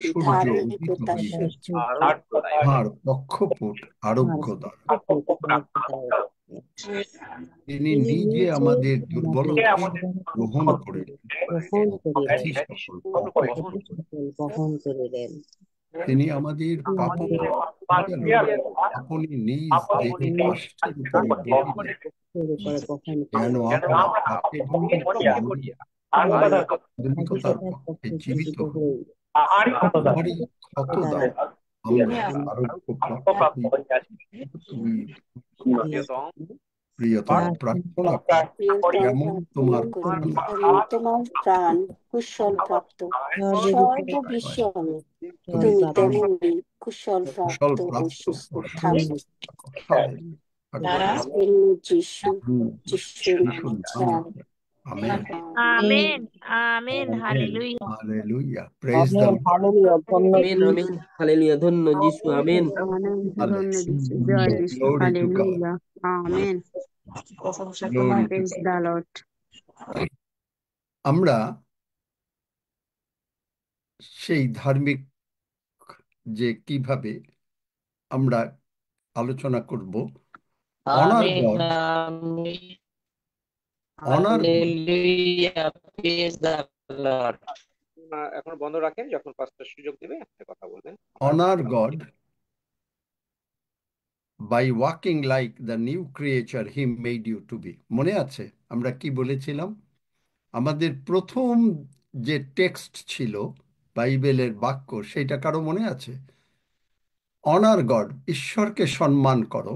সূর্য উদিত ধার্মিকতার হইয়া সহিত তাহার পক্ষপট আরোগ্য দ্বারা তিনি তিনি নিজে নিজে আমাদের আমাদের দুর্বলতা গ্রহণ দুর্বলতা করিলেন গ্রহণ করিলেন, ব্যাধি সকল বহন ব্যাধি সকল বহন করিলেন। তিনি আমাদের তিনি পাপ আমাদের আপনি নিজ দেহে কাষ্ঠের উপরে বহিলেন, কষ্টের উপরে বহন যেন করিলেন, আমরা পাপের পক্ষে মরিয়া ধার্মিকতার ধার্মিকতার পক্ষে পক্ষে জীবিত জীবিত হই। হই। তোমারই ক্ষত দ্বারা দ্বারা আমরা আরোগ্য প্রাপ্ত হইয়াছি। তুমি প্রিয়তম প্রার্থনা করি প্রিয়তম যেমন প্রার্থনা তোমার করি প্রাণ যেন তোমার প্রাণ কুশল প্রাপ্ত হয়, সর্ববিষয়ে তুমি তুমি তেমনি তেমনি কুশল কুশল প্রাপ্ত ও প্রাপ্ত সুস্থ ও থাকো। সুস্থ হয়। জন্য যিশু যিশুর যিশুর নামে নামে চাই। Amen. Amen amen amen. Hallelujah. Hallelujah. Praise the amen, hallelujah, ধন্য আমেন আমেন, যিশু। হালেলুয়া, ধন্য যিশু, আমেন। অনেক ধন্য লর্ড। যিশু, জয় যিশু, Glory to God. Hallelujah, amen. Glory to praise God. The lord. আমরা সেই ধার্মিক যে কিভাবে আমরা আলোচনা করব, honour amen God, amen, honour God, hallelujah, praise the lord. এখন বন্ধ রাখেন, যখন পাঁচটা সুযোগ দেবে আপনি কথা বলবেন। honor God by walking like the new creature he made you to be. মনে আছে আমরা কি বলেছিলাম? আমাদের প্রথম যে টেক্সট ছিল বাইবেলের বাক্য, সেটা কারো মনে আছে? অনার গড, ঈশ্বরকে সম্মান করো,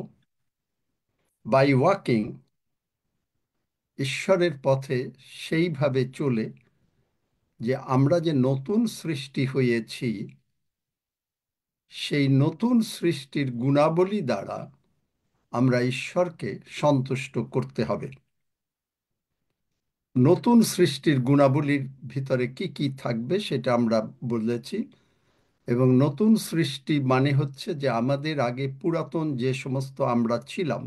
বাই ওয়াকিং, ঈশ্বরের পথে সেইভাবে চলে যে আমরা যে নতুন সৃষ্টি হয়েছি, সেই নতুন সৃষ্টির গুণাবলী দ্বারা আমরা ঈশ্বরকে সন্তুষ্ট করতে হবে। নতুন সৃষ্টির গুণাবলীর ভিতরে কি কি থাকবে সেটা আমরা বলেছি। এবং নতুন সৃষ্টি মানে হচ্ছে যে আমাদের আগে পুরাতন যে সমস্ত আমরা ছিলাম,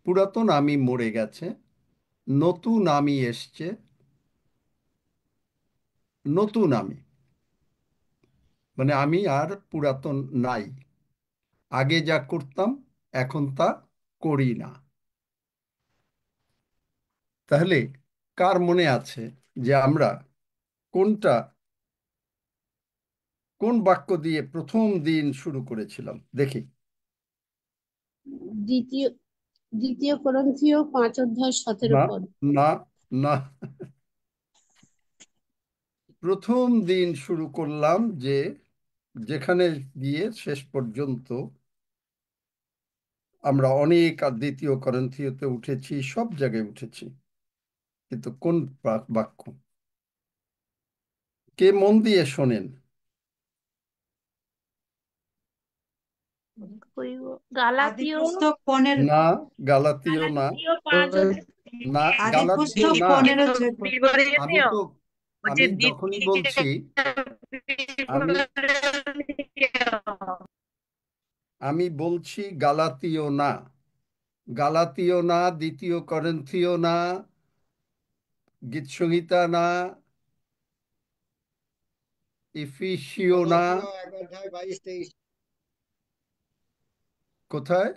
পুরাতন আমি মরে গেছে, নতুন আমি এসছে, নতুন আমি মানে আমি আর পুরাতন নাই, আগে যা করতাম এখন তা করি না। তাহলে কার মনে আছে যে আমরা কোনটা কোন বাক্য দিয়ে প্রথম দিন শুরু করেছিলাম? দেখি। দ্বিতীয় দ্বিতীয় করন্থীয় 5 অধ্যায় 17 না, পদ। না, না, প্রথম দিন শুরু করলাম যে যেখানে গিয়ে শেষ পর্যন্ত আমরা অনেক, আর দ্বিতীয় করন্থীয়তে উঠেছি, সব জায়গায় উঠেছি, কিন্তু কোন বাক্য? কে মন দিয়ে শোনেন? গালাতীয় না, গালাতীয় না, গালাতীয় 5 না, গালাতীয় দ্বিতীয় না। আমি বিবরণীয় তো বলছে আমি যখনই দ্বিতীয় বলছি, আমি বিবরণীয়। আমি বলছি গালাতীয় না, গালাতীয় না, দ্বিতীয় করন্থীয় না, গীতসংহিতা না, ইফিসীয় না। গলাতীয় 1 অধ্যায় 22-23। কোথায়?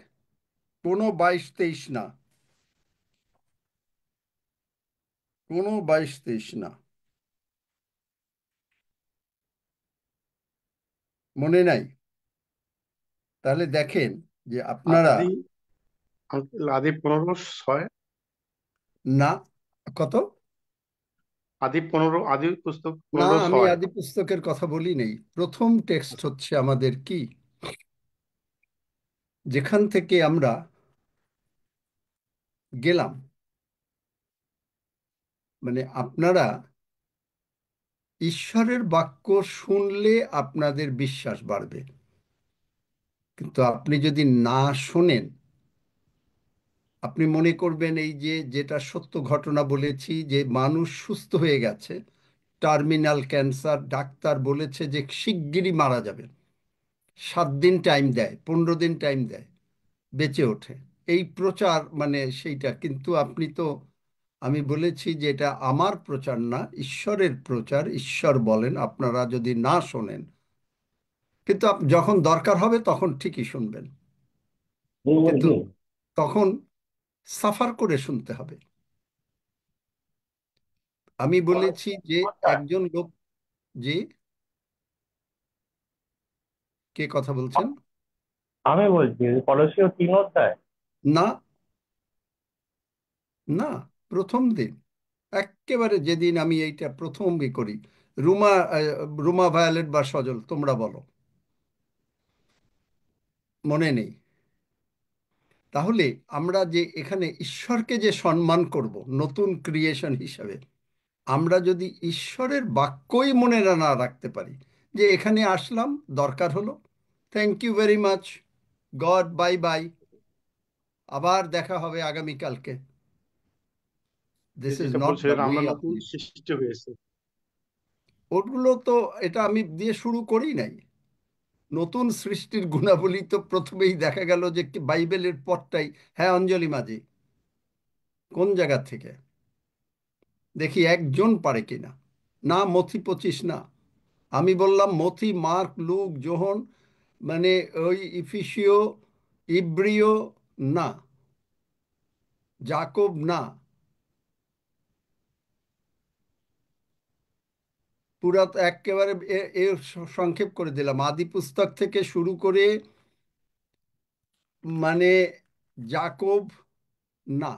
কোনো 22-23 না, কোনো 22-23 না, মনে নাই? তাহলে দেখেন যে আপনারা আদি আদি 15:6। না, কত? আদি পুস্তক না, আমি 15:6। আদি পুস্তকের কথা বলি নেই। প্রথম টেক্সট হচ্ছে আমাদের কি, যেখান থেকে আমরা গেলাম, মানে আপনারা ঈশ্বরের বাক্য শুনলে আপনাদের বিশ্বাস বাড়বে, কিন্তু আপনি যদি না শোনেন, আপনি মনে করবেন এই যে যেটা সত্য ঘটনা বলেছি, যে মানুষ সুস্থ হয়ে গেছে, টার্মিনাল ক্যান্সার, ডাক্তার বলেছে যে শিগগিরই মারা যাবে, 7 দিন টাইম দেয়, 15 দিন টাইম দেয়, বেঁচে ওঠে, এই প্রচার মানে সেইটা। কিন্তু আপনি তো আমি বলেছি যে এটা আমার প্রচার না, ঈশ্বরের প্রচার। ঈশ্বর বলেন, আপনারা যদি না শোনেন, কিন্তু যখন দরকার হবে তখন ঠিকই শুনবেন, কিন্তু তখন সাফার করে শুনতে হবে। আমি বলেছি যে একজন লোক, জি, কে কথা বলছেন? আমি বলছি কলসীয় 3 অধ্যায়। না, না, প্রথম দিন, একেবারে যেদিন আমি এইটা প্রথম করি। রুমা রুমা ভায়োলেট বা সজল, তোমরা বলো, মনে নেই? তাহলে আমরা যে এখানে ঈশ্বরকে যে সম্মান করব নতুন ক্রিয়েশন হিসাবে, আমরা যদি ঈশ্বরের বাক্যই মনে না রাখতে পারি, যে এখানে আসলাম, দরকার হলো, thank you very much, God bye bye, আবার দেখা হবে আগামীকালকে, যে দিস ইজ যেটা নট দ্য বলছিলেন ওয়ে আমরা অফ। নতুন সৃষ্টি হয়েছে। ওগুলো তো, এটা আমি দিয়ে শুরু করি নাই। নতুন সৃষ্টির গুণাবলী তো প্রথমেই দেখা গেল যে বাইবেলের পথটাই। হ্যাঁ অঞ্জলি মাঝি, কোন জায়গা থেকে? দেখি একজন পারে কিনা। না, মথি 25 না, আমি বললাম মথি, মার্ক, লুক, যোহন, মানে ওই ইফিসীয়, ইব্রিয় না, যাকব না, পুরা তো একেবারে সংক্ষেপ করে দিলাম, আদি পুস্তক থেকে শুরু করে, মানে যাকব না।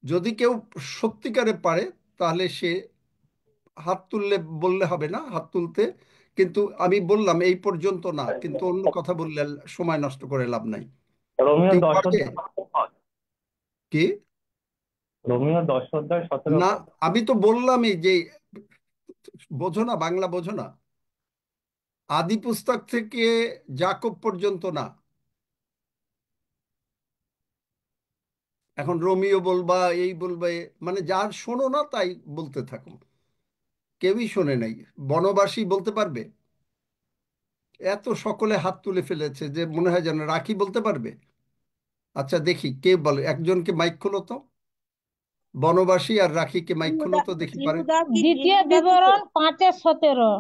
যদি কেউ সত্যিকারে পারে, তাহলে সে হাত তুললে, বললে হবে না হাত তুলতে, কিন্তু আমি বললাম এই পর্যন্ত না, কিন্তু অন্য কথা বললে সময় নষ্ট করে লাভ নাই। রোমিও কেউ দশ পারবে? অধ্যায় 17 পদ। কি? রোমিও 10 অধ্যায় 17 না, পদ। আমি তো বললামই যে, বোঝো না, বাংলা বোঝো না? আদি পুস্তক থেকে যাকব পর্যন্ত না। এখন রোমিও বলবা, এই বলবে, মানে যার শোনো না তাই বলতে থাকো। কেউই শোনে নাই। বনবাসী বলতে পারবে? এত সকলে হাত তুলে ফেলেছে যে মনে হয় যেন রাখি বলতে পারবে। আচ্ছা দেখি কে বলে, একজনকে মাইক খোলো তো, বনবাসী আর রাখিকে মাইক খোলো জিহুদা তো দেখি পারে। জিহুদা কি দ্বিতীয় জিহুদা থেকে? বিবরণ 5-17।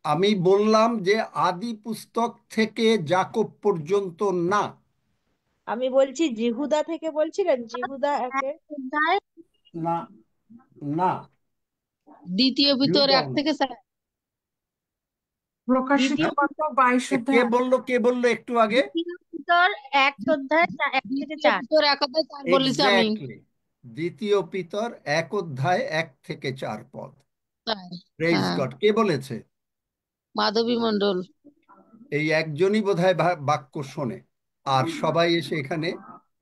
আমি বললাম যে আদি পুস্তক থেকে যাকব পর্যন্ত না। আমি বলছি জিহুদা থেকে বলছিলেন, জিহুদা একে। অধ্যায় না, না, দ্বিতীয় ভিতর ইহুদাও 1 না। থেকে 4। প্রকাশিত হ্যাঁ? বার্তা 22 কে অধ্যায়। বললো, কে বললো একটু আগে? দ্বিতীয় পিতর 1 থেকে 4। দ্বিতীয় ভিতর 1 অধ্যায় 4 বলেছি আমি। এক্স্যাক্টলি, দ্বিতীয় পিতর 1 অধ্যায় 1 থেকে 4 পদ। তাই? প্রেজ হ্যাঁ, গড। কে বলেছে? মাধবী মণ্ডল। এই একজনই বোধহয় বাক্য শোনে, আর সবাই এসে এখানে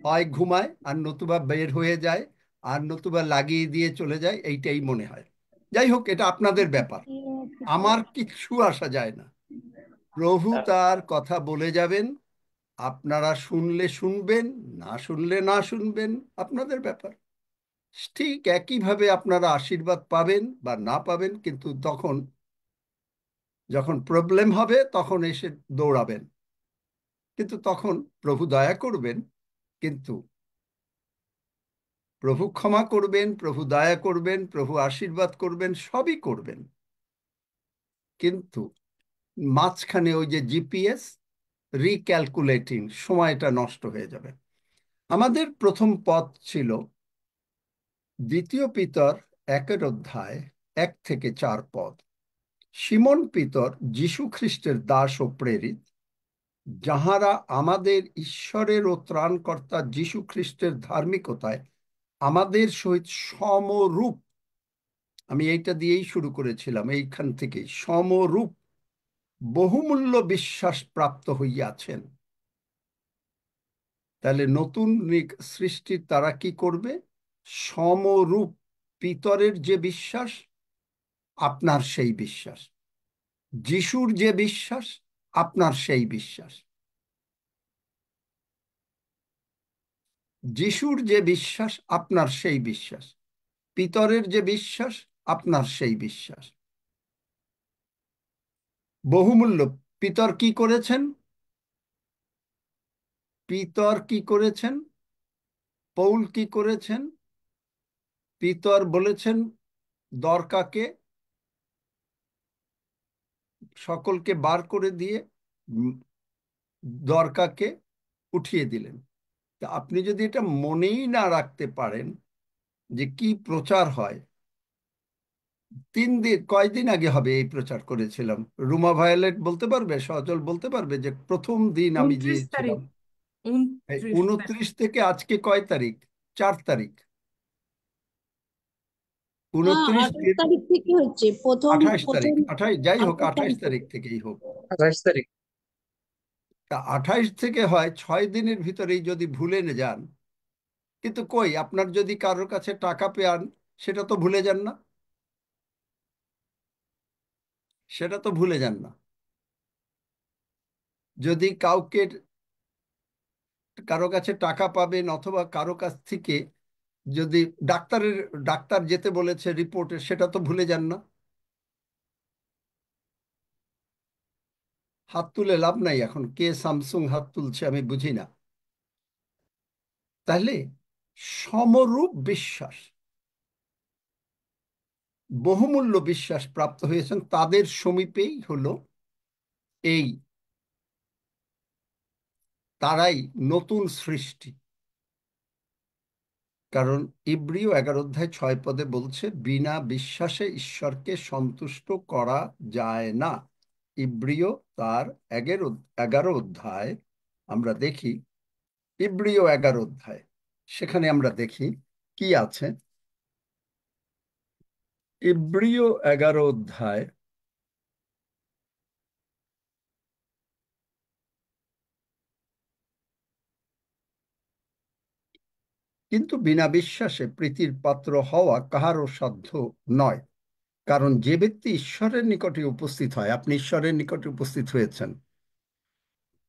হয় ঘুমায়, আর নতুবা বের হয়ে যায়, আর নতুবা লাগিয়ে দিয়ে চলে যায়, এইটাই মনে হয়। যাই হোক, এটা আপনাদের ব্যাপার, আমার কিচ্ছু আসা যায় না। প্রভু তার কথা বলে যাবেন, আপনারা শুনলে শুনবেন, না শুনলে না শুনবেন, আপনাদের ব্যাপার। ঠিক একইভাবে আপনারা আশীর্বাদ পাবেন বা না পাবেন, কিন্তু তখন যখন প্রবলেম হবে তখন এসে দৌড়াবেন, কিন্তু তখন প্রভু দয়া করবেন, কিন্তু প্রভু ক্ষমা করবেন, প্রভু দয়া করবেন, প্রভু আশীর্বাদ করবেন, সবই করবেন, কিন্তু মাঝখানে ওই যে জিপিএস রিক্যালকুলেটিং, সময়টা নষ্ট হয়ে যাবে। আমাদের প্রথম পথ ছিল দ্বিতীয় পিতর 1 অধ্যায় 1 থেকে 4 পদ। সিমন পিতর, যীশু খ্রিস্টের দাস ও প্রেরিত, যাহারা আমাদের ঈশ্বরের ও ত্রাণকর্তা যীশু খ্রিস্টের ধার্মিকতায় আমাদের সহিত সমরূপ, আমি এইটা দিয়েই শুরু করেছিলাম, এইখান থেকেই, সমরূপ বহুমূল্য বিশ্বাস প্রাপ্ত হইয়াছেন। তাহলে নতুন সৃষ্টির তারা কি করবে? সমরূপ, পিতরের যে বিশ্বাস, আপনার সেই বিশ্বাস, যিশুর যে বিশ্বাস, আপনার সেই বিশ্বাস, যিশুর যে বিশ্বাস, আপনার সেই বিশ্বাস, পিতরের যে বিশ্বাস, আপনার সেই বিশ্বাস। বহুমূল্য। পিতর কি করেছেন? পিতর কি করেছেন? পৌল কি করেছেন? পিতর বলেছেন দরকাকে সকলকে বার করে দিয়ে উম, দরকাকে উঠিয়ে দিলেন। তা আপনি যদি এটা মনেই না রাখতে পারেন যে কি প্রচার হয়, 3 দিন কয়দিন আগে হবে এই প্রচার করেছিলাম, রুমা ভায়োলেট বলতে পারবে, সজল বলতে পারবে যে প্রথম দিন আমি 29 তারিখ। দিয়েছিলাম? এই 29 তারিখ। 29 থেকে আজকে কয় তারিখ? 4 তারিখ। হ্যাঁ, 29 28 দিন, তারিখ থেকে হচ্ছে প্রথম 28 তারিখ, প্রথম 28, যাই হোক 28 28 তারিখ তারিখ থেকে। থেকেই হোক। 28 তারিখ। তা 28 থেকে হয় 6 দিনের ভিতরেই যদি ভুলে যান, কিন্তু কই আপনার যদি কারোর কাছে টাকা পেয়ান, সেটা তো ভুলে যান না, সেটা তো ভুলে যান না। যদি কারো কাছে টাকা পাবেন অথবা কারো কাছ থেকে যদি ডাক্তার যেতে বলেছে রিপোর্টে, সেটা তো ভুলে যান না। হাত তুলে লাভ নাই, এখন কে স্যামসুং হাত তুলছে আমি বুঝি না। তাহলে সমরূপ বিশ্বাস, বহুমূল্য বিশ্বাস প্রাপ্ত হয়েছেন তাদের সমীপেই হলো এই, তারাই নতুন সৃষ্টি। কারণ ইব্রিয় 11 অধ্যায় 6 পদে বলছে বিনা বিশ্বাসে ঈশ্বরকে সন্তুষ্ট করা যায় না। ইব্রিয় তার 11 অধ্যায় আমরা দেখি, ইব্রিয় 11 অধ্যায়, সেখানে আমরা দেখি কি আছে। ইব্রিয় 11 অধ্যায় কিন্তু বিনা বিশ্বাসে প্রীতির পাত্র হওয়া কাহারও সাধ্য নয়, কারণ যে ব্যক্তি ঈশ্বরের নিকটে উপস্থিত হয়, আপনি ঈশ্বরের নিকটে উপস্থিত হয়েছেন,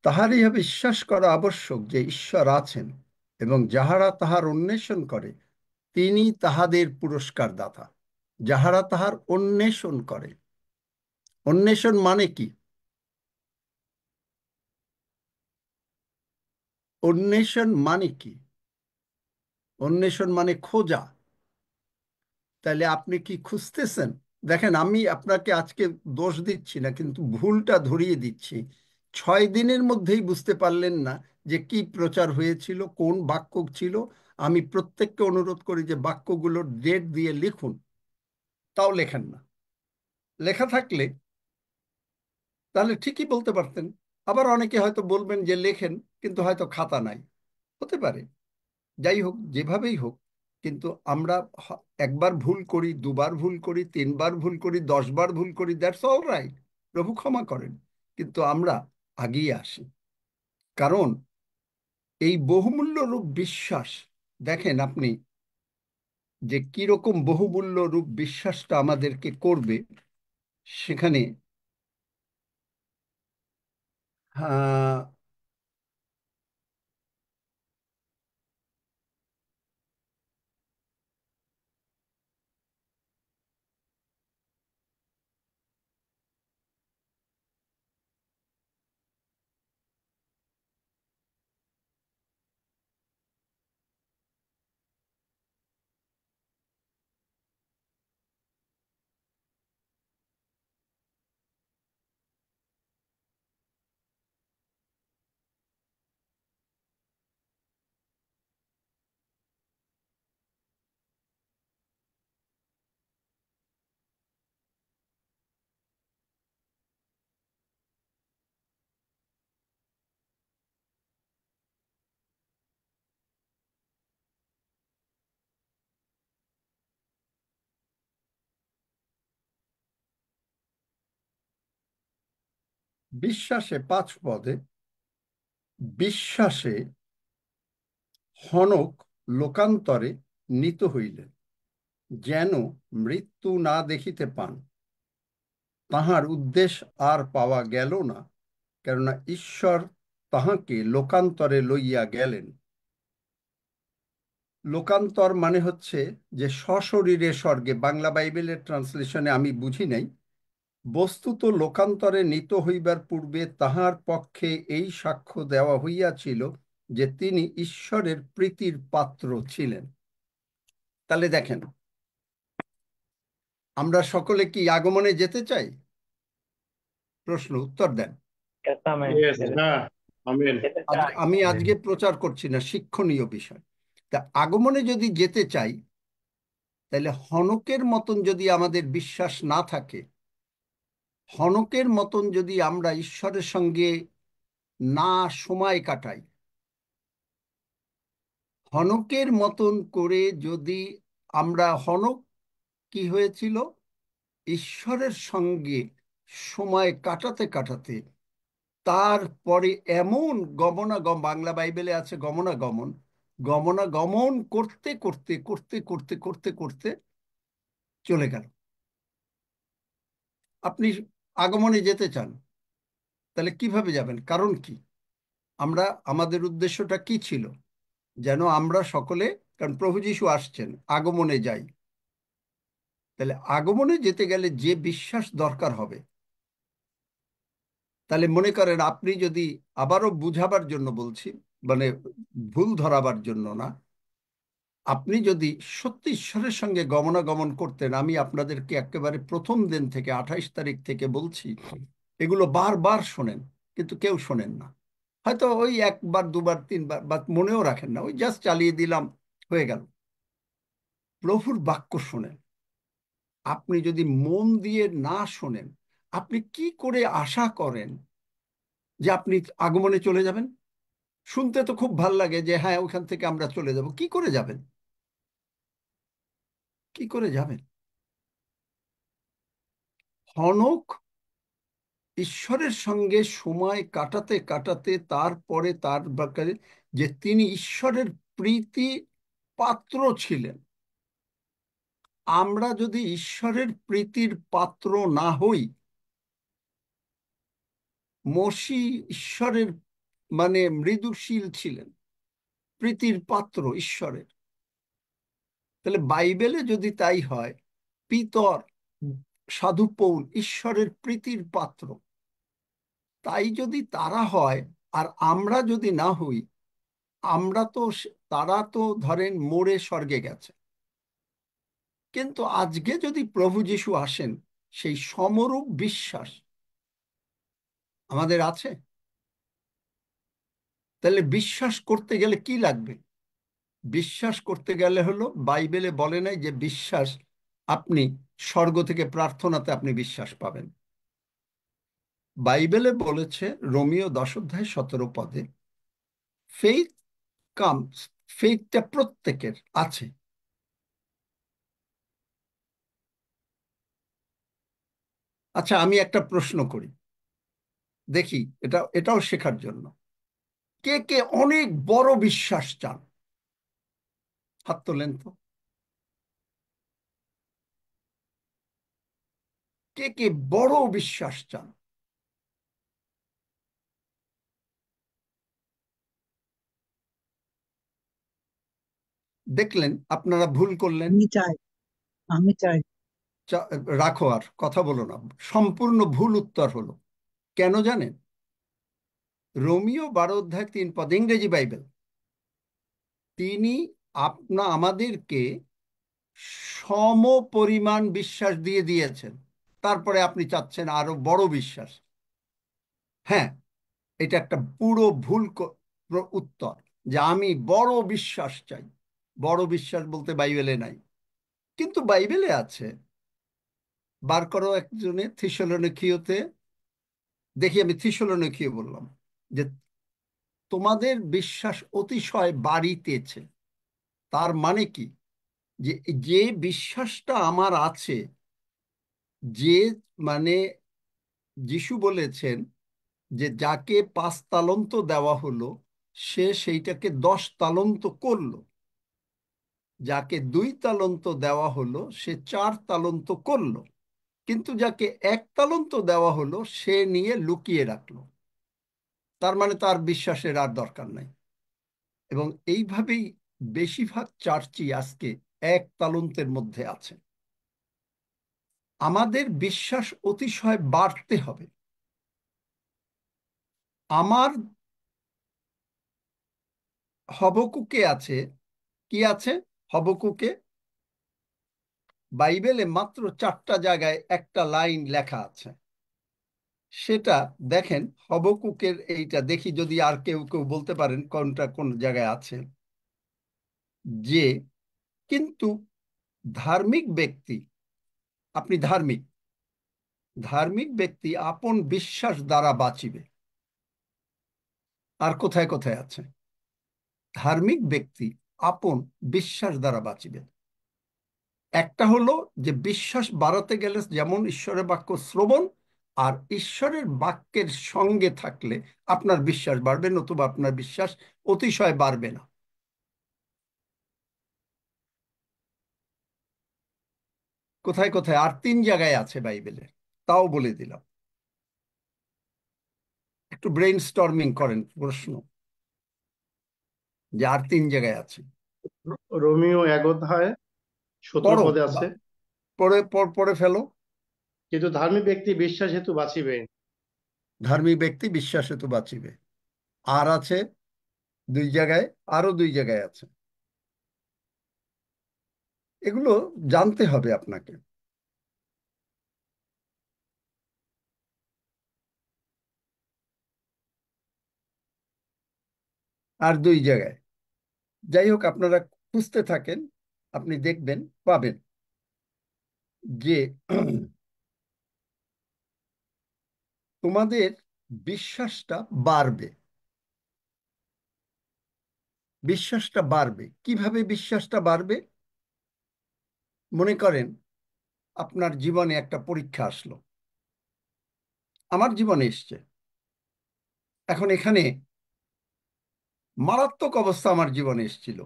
তাহার ইহা বিশ্বাস করা আবশ্যক যে ঈশ্বর আছেন, এবং যাহারা তাহার অন্বেষণ করে তিনি তাহাদের পুরস্কার দাতা। যাহারা তাহার অন্বেষণ করে, অন্বেষণ মানে কি? অন্বেষণ মানে কি? অন্বেষণ মানে খোঁজা। তাহলে আপনি কি খুঁজতেছেন? দেখেন, আমি আপনাকে আজকে দোষ দিচ্ছি না, কিন্তু ভুলটা ধরিয়ে দিচ্ছি। 6 দিনের মধ্যেই বুঝতে পারলেন না যে কি প্রচার হয়েছিল, কোন বাক্য ছিল। আমি প্রত্যেককে অনুরোধ করি যে বাক্যগুলোর ডেট দিয়ে লিখুন, তাও লেখেন না। লেখা থাকলে তাহলে ঠিকই বলতে পারতেন। আবার অনেকে হয়তো বলবেন যে লেখেন, কিন্তু হয়তো খাতা নাই, হতে পারে। যাই হোক, যেভাবেই হোক, কিন্তু আমরা একবার ভুল করি, দুবার ভুল করি, 3বার ভুল করি, 10বার ভুল করি, দ্যাটস অল রাইট, প্রভু ক্ষমা করেন। কিন্তু আমরা আগিয়ে আসি, কারণ এই বহুমূল্য রূপ বিশ্বাস, দেখেন আপনি যে কিরকম বহুমূল্য রূপ বিশ্বাসটা আমাদেরকে করবে। সেখানে আহ, বিশ্বাসে 5 পদে, বিশ্বাসে হনক লোকান্তরে নীত হইলেন, যেন মৃত্যু না দেখিতে পান। তাহার উদ্দেশ আর পাওয়া গেল না, কেননা ঈশ্বর তাহাকে লোকান্তরে লইয়া গেলেন। লোকান্তর মানে হচ্ছে যে সশরীরে স্বর্গে, বাংলা বাইবেলের ট্রান্সলেশনে আমি বুঝি নাই। বস্তুত লোকান্তরে নীত হইবার পূর্বে তাহার পক্ষে এই সাক্ষ্য দেওয়া হইয়াছিল যে তিনি ঈশ্বরের প্রীতির পাত্র ছিলেন। তাহলে দেখেন, আমরা সকলে কি আগমনে যেতে চাই? প্রশ্ন, উত্তর দেন। Yes, amen. ইয়েস, হ্যাঁ, আমেন। যেতে চাই। আমি আজকে প্রচার করছি না, শিক্ষণীয় বিষয়। তা আগমনে যদি যেতে চাই, তাহলে হনকের মতন যদি আমাদের বিশ্বাস না থাকে, হনকের মতন যদি আমরা ঈশ্বরের সঙ্গে না সময় কাটাই, হনকের মতন করে যদি আমরা, হনক কি হয়েছিল? ঈশ্বরের সঙ্গে সময় কাটাতে কাটাতে তারপরে এমন গমনাগমন, বাংলা বাইবেলে আছে গমনাগমন, গমনাগমন করতে করতে করতে করতে করতে করতে চলে গেল। আপনি আগমনে যেতে চান, তাহলে কিভাবে যাবেন? কারণ কি? আমাদের উদ্দেশ্যটা কি ছিল? যেন আমরা সকলে, কারণ প্রভু যীশু আসছেন, আগমনে যাই। তাহলে আগমনে যেতে গেলে যে বিশ্বাস দরকার হবে, তাহলে মনে করেন আপনি যদি, আবারও বুঝাবার জন্য বলছি, মানে ভুল ধরাবার জন্য না, আপনি যদি সত্যি ঈশ্বরের সঙ্গে গমনাগমন করতেন, আমি আপনাদেরকে একেবারে প্রথম দিন থেকে 28 তারিখ থেকে বলছি, এগুলো বারবার শোনেন, কিন্তু কেউ শোনেন না। হয়তো ওই একবার দুবার তিনবার বা মনেও রাখেন না, ওই জাস্ট চালিয়ে দিলাম, হয়ে গেল। প্রভুর বাক্য শোনেন। আপনি যদি মন দিয়ে না শোনেন, আপনি কি করে আশা করেন যে আপনি আগমনে চলে যাবেন? শুনতে তো খুব ভাল লাগে যে হ্যাঁ, ওখান থেকে আমরা চলে যাব। কি করে যাবেন? কি করে যাবেন? হনক ঈশ্বরের সঙ্গে সময় কাটাতে কাটাতে তারপরে তার ব্যাপারে যে তিনি ঈশ্বরের প্রীতি পাত্র ছিলেন। আমরা যদি ঈশ্বরের প্রীতির পাত্র না হই, মসি ঈশ্বরের মানে মৃদুশীল ছিলেন, প্রীতির পাত্র ঈশ্বরের। তাহলে বাইবেলে যদি তাই হয়, পিতর, সাধু পৌল ঈশ্বরের প্রীতির পাত্র, তাই যদি তারা হয় আর আমরা যদি না হই, আমরা তো, তারা তো ধরেন মরে স্বর্গে গেছে। কিন্তু আজকে যদি প্রভু যীশু আসেন, সেই সমরূপ বিশ্বাস আমাদের আছে। তাহলে বিশ্বাস করতে গেলে কি লাগবে? বিশ্বাস করতে গেলে হলো, বাইবেলে বলে নাই যে বিশ্বাস আপনি স্বর্গ থেকে প্রার্থনাতে আপনি বিশ্বাস পাবেন। বাইবেলে বলেছে রোমিও 10 অধ্যায় 17 পদে, ফেইথ কামস, ফেইথটা প্রত্যেকের আছে। আচ্ছা, আমি একটা প্রশ্ন করি, দেখি, এটাও শেখার জন্য। কে কে অনেক বড় বিশ্বাস চান? হাত তোলেন তো। কে কে বড় বিশ্বাস চান? দেখলেন আপনারা ভুল করলেন। আমি চাই। রাখো, আর কথা বলো না। সম্পূর্ণ ভুল উত্তর হলো। কেন জানেন? রোমিও 12 অধ্যায় 3 পদ, ইংরেজি বাইবেল, তিনি আমাদেরকে সম পরিমাণ বিশ্বাস দিয়ে দিয়েছেন। তারপরে আপনি চাচ্ছেন আরো বড় বিশ্বাস। হ্যাঁ, এটা একটা পুরো ভুল উত্তর, যে আমি বড় বিশ্বাস চাই। বড় বিশ্বাস বলতে বাইবেলে নাই, কিন্তু বাইবেলে আছে। বার করো একজনে থিসলনিকীয়তে, দেখি, আমি থিসলনিকীয় বললাম, যে তোমাদের বিশ্বাস অতিশয় বাড়িতেছে। তার মানে কি? যে যে বিশ্বাসটা আমার আছে, যে মানে যিশু বলেছেন যে যাকে 5 তালন্ত দেওয়া হলো, সে সেইটাকে 10 তালন্ত করলো। যাকে 2 তালন্ত দেওয়া হলো, সে 4 তালন্ত করলো। কিন্তু যাকে 1 তালন্ত দেওয়া হলো, সে নিয়ে লুকিয়ে রাখলো। তার মানে তার বিশ্বাসের আর দরকার নাই। এবং এইভাবেই বেশিরভাগ চার্চই আজকে 1 তালন্তের মধ্যে আছে। আমাদের বিশ্বাস অতিশয় বাড়তে হবে। আমার হবকুকে আছে, কি আছে হবকুকে? বাইবেলে মাত্র 4টা জায়গায় একটা লাইন লেখা আছে। সেটা দেখেন, হবকুকের এইটা দেখি যদি আর কেউ কেউ বলতে পারেন কোনটা কোন জায়গায় আছে। যে কিন্তু ধার্মিক ব্যক্তি, আপনি ধার্মিক, ধার্মিক ব্যক্তি আপন বিশ্বাস দ্বারা বাঁচিবে। আর কোথায় কোথায় আছে? ধার্মিক ব্যক্তি আপন বিশ্বাস দ্বারা বাঁচিবে। একটা হলো যে বিশ্বাস বাড়াতে গেলে যেমন ঈশ্বরের বাক্য শ্রবণ, আর ঈশ্বরের বাক্যের সঙ্গে থাকলে আপনার বিশ্বাস বাড়বে, নতুবা আপনার বিশ্বাস অতিশয় বাড়বে না। কোথায় কোথায়? আর 3 জায়গায় আছে বাইবেলে, তাও বলে দিলাম। একটু ব্রেইন স্টর্মিং করেন প্রশ্ন, যে আর 3 জায়গায় আছে। রোমিও 1 অধ্যায় 17 পড়ো, পদে আছে, পড়ে ফেলো। কিন্তু ধার্মিক ব্যক্তি বিশ্বাস হেতু বাঁচিবে। ধার্মিক ব্যক্তি বিশ্বাস হেতু বাঁচিবে। আর আছে 2 জায়গায়, আরো 2 জায়গায় আছে। এগুলো জানতে হবে আপনাকে। আর 2 জায়গায়, যাই হোক, আপনারা খুঁজতে থাকেন, আপনি দেখবেন পাবেন যে তোমাদের বিশ্বাসটা বাড়বে। বিশ্বাসটা বাড়বে কিভাবে? বিশ্বাসটা বাড়বে, মনে করেন আপনার জীবনে একটা পরীক্ষা আসলো, আমার জীবনে এসছে। এখন এখানে মারাত্মক অবস্থা আমার জীবনে এসেছিল,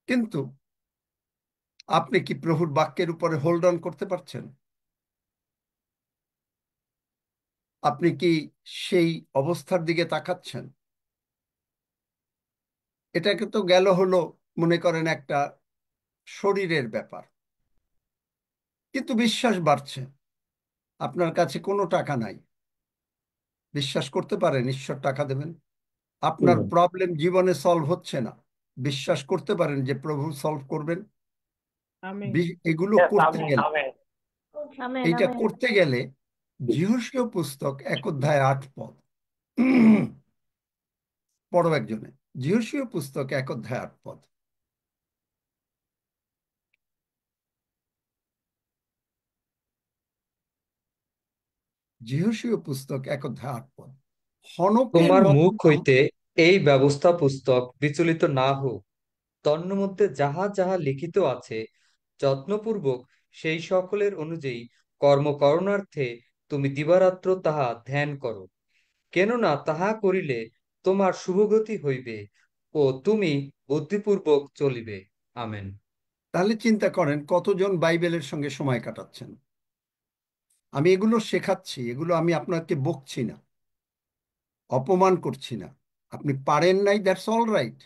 কিন্তু আপনি কি প্রভুর বাক্যের উপরে হোল্ড অন করতে পারছেন? আপনি কি সেই অবস্থার দিকে তাকাচ্ছেন? এটাকে তো গেল হলো মনে করেন একটা শরীরের ব্যাপার, কিন্তু বিশ্বাস বাড়ছে। আপনার কাছে কোনো টাকা নাই, বিশ্বাস করতে পারেন ঈশ্বর টাকা দেবেন। আপনার প্রবলেম জীবনে সলভ হচ্ছে না, বিশ্বাস করতে পারেন যে প্রভু সলভ করবেন। আমেন। এগুলো Yes, করতে আমেন গেলে, আমেন। আমেন এইটা আমেন। করতে গেলে যিহোশীয় পুস্তক 1 অধ্যায় 8 পদ পড়ো একজনে। যিহোশীয় পুস্তক 1 অধ্যায় 8 পদ। যিহোশীয় পুস্তক 1 অধ্যায় 8 পদ। হনকের তোমার মত মুখ হইতে এই ব্যবস্থা পুস্তক বিচলিত না হোক, তন্মধ্যে যাহা যাহা লিখিত আছে যত্নপূর্বক সেই সকলের অনুযায়ী কর্ম করণার্থে তুমি দিবারাত্র তাহা ধ্যান করো, কেননা তাহা করিলে তোমার শুভগতি হইবে ও তুমি বুদ্ধিপূর্বক চলিবে। আমেন। তাহলে চিন্তা করেন কতজন বাইবেলের সঙ্গে সময় কাটাচ্ছেন। আমি এগুলো শেখাচ্ছি, এগুলো আমি আপনাকে বকছি না, অপমান করছি না। আপনি পারেন নাই, দ্যাটস অল রাইট।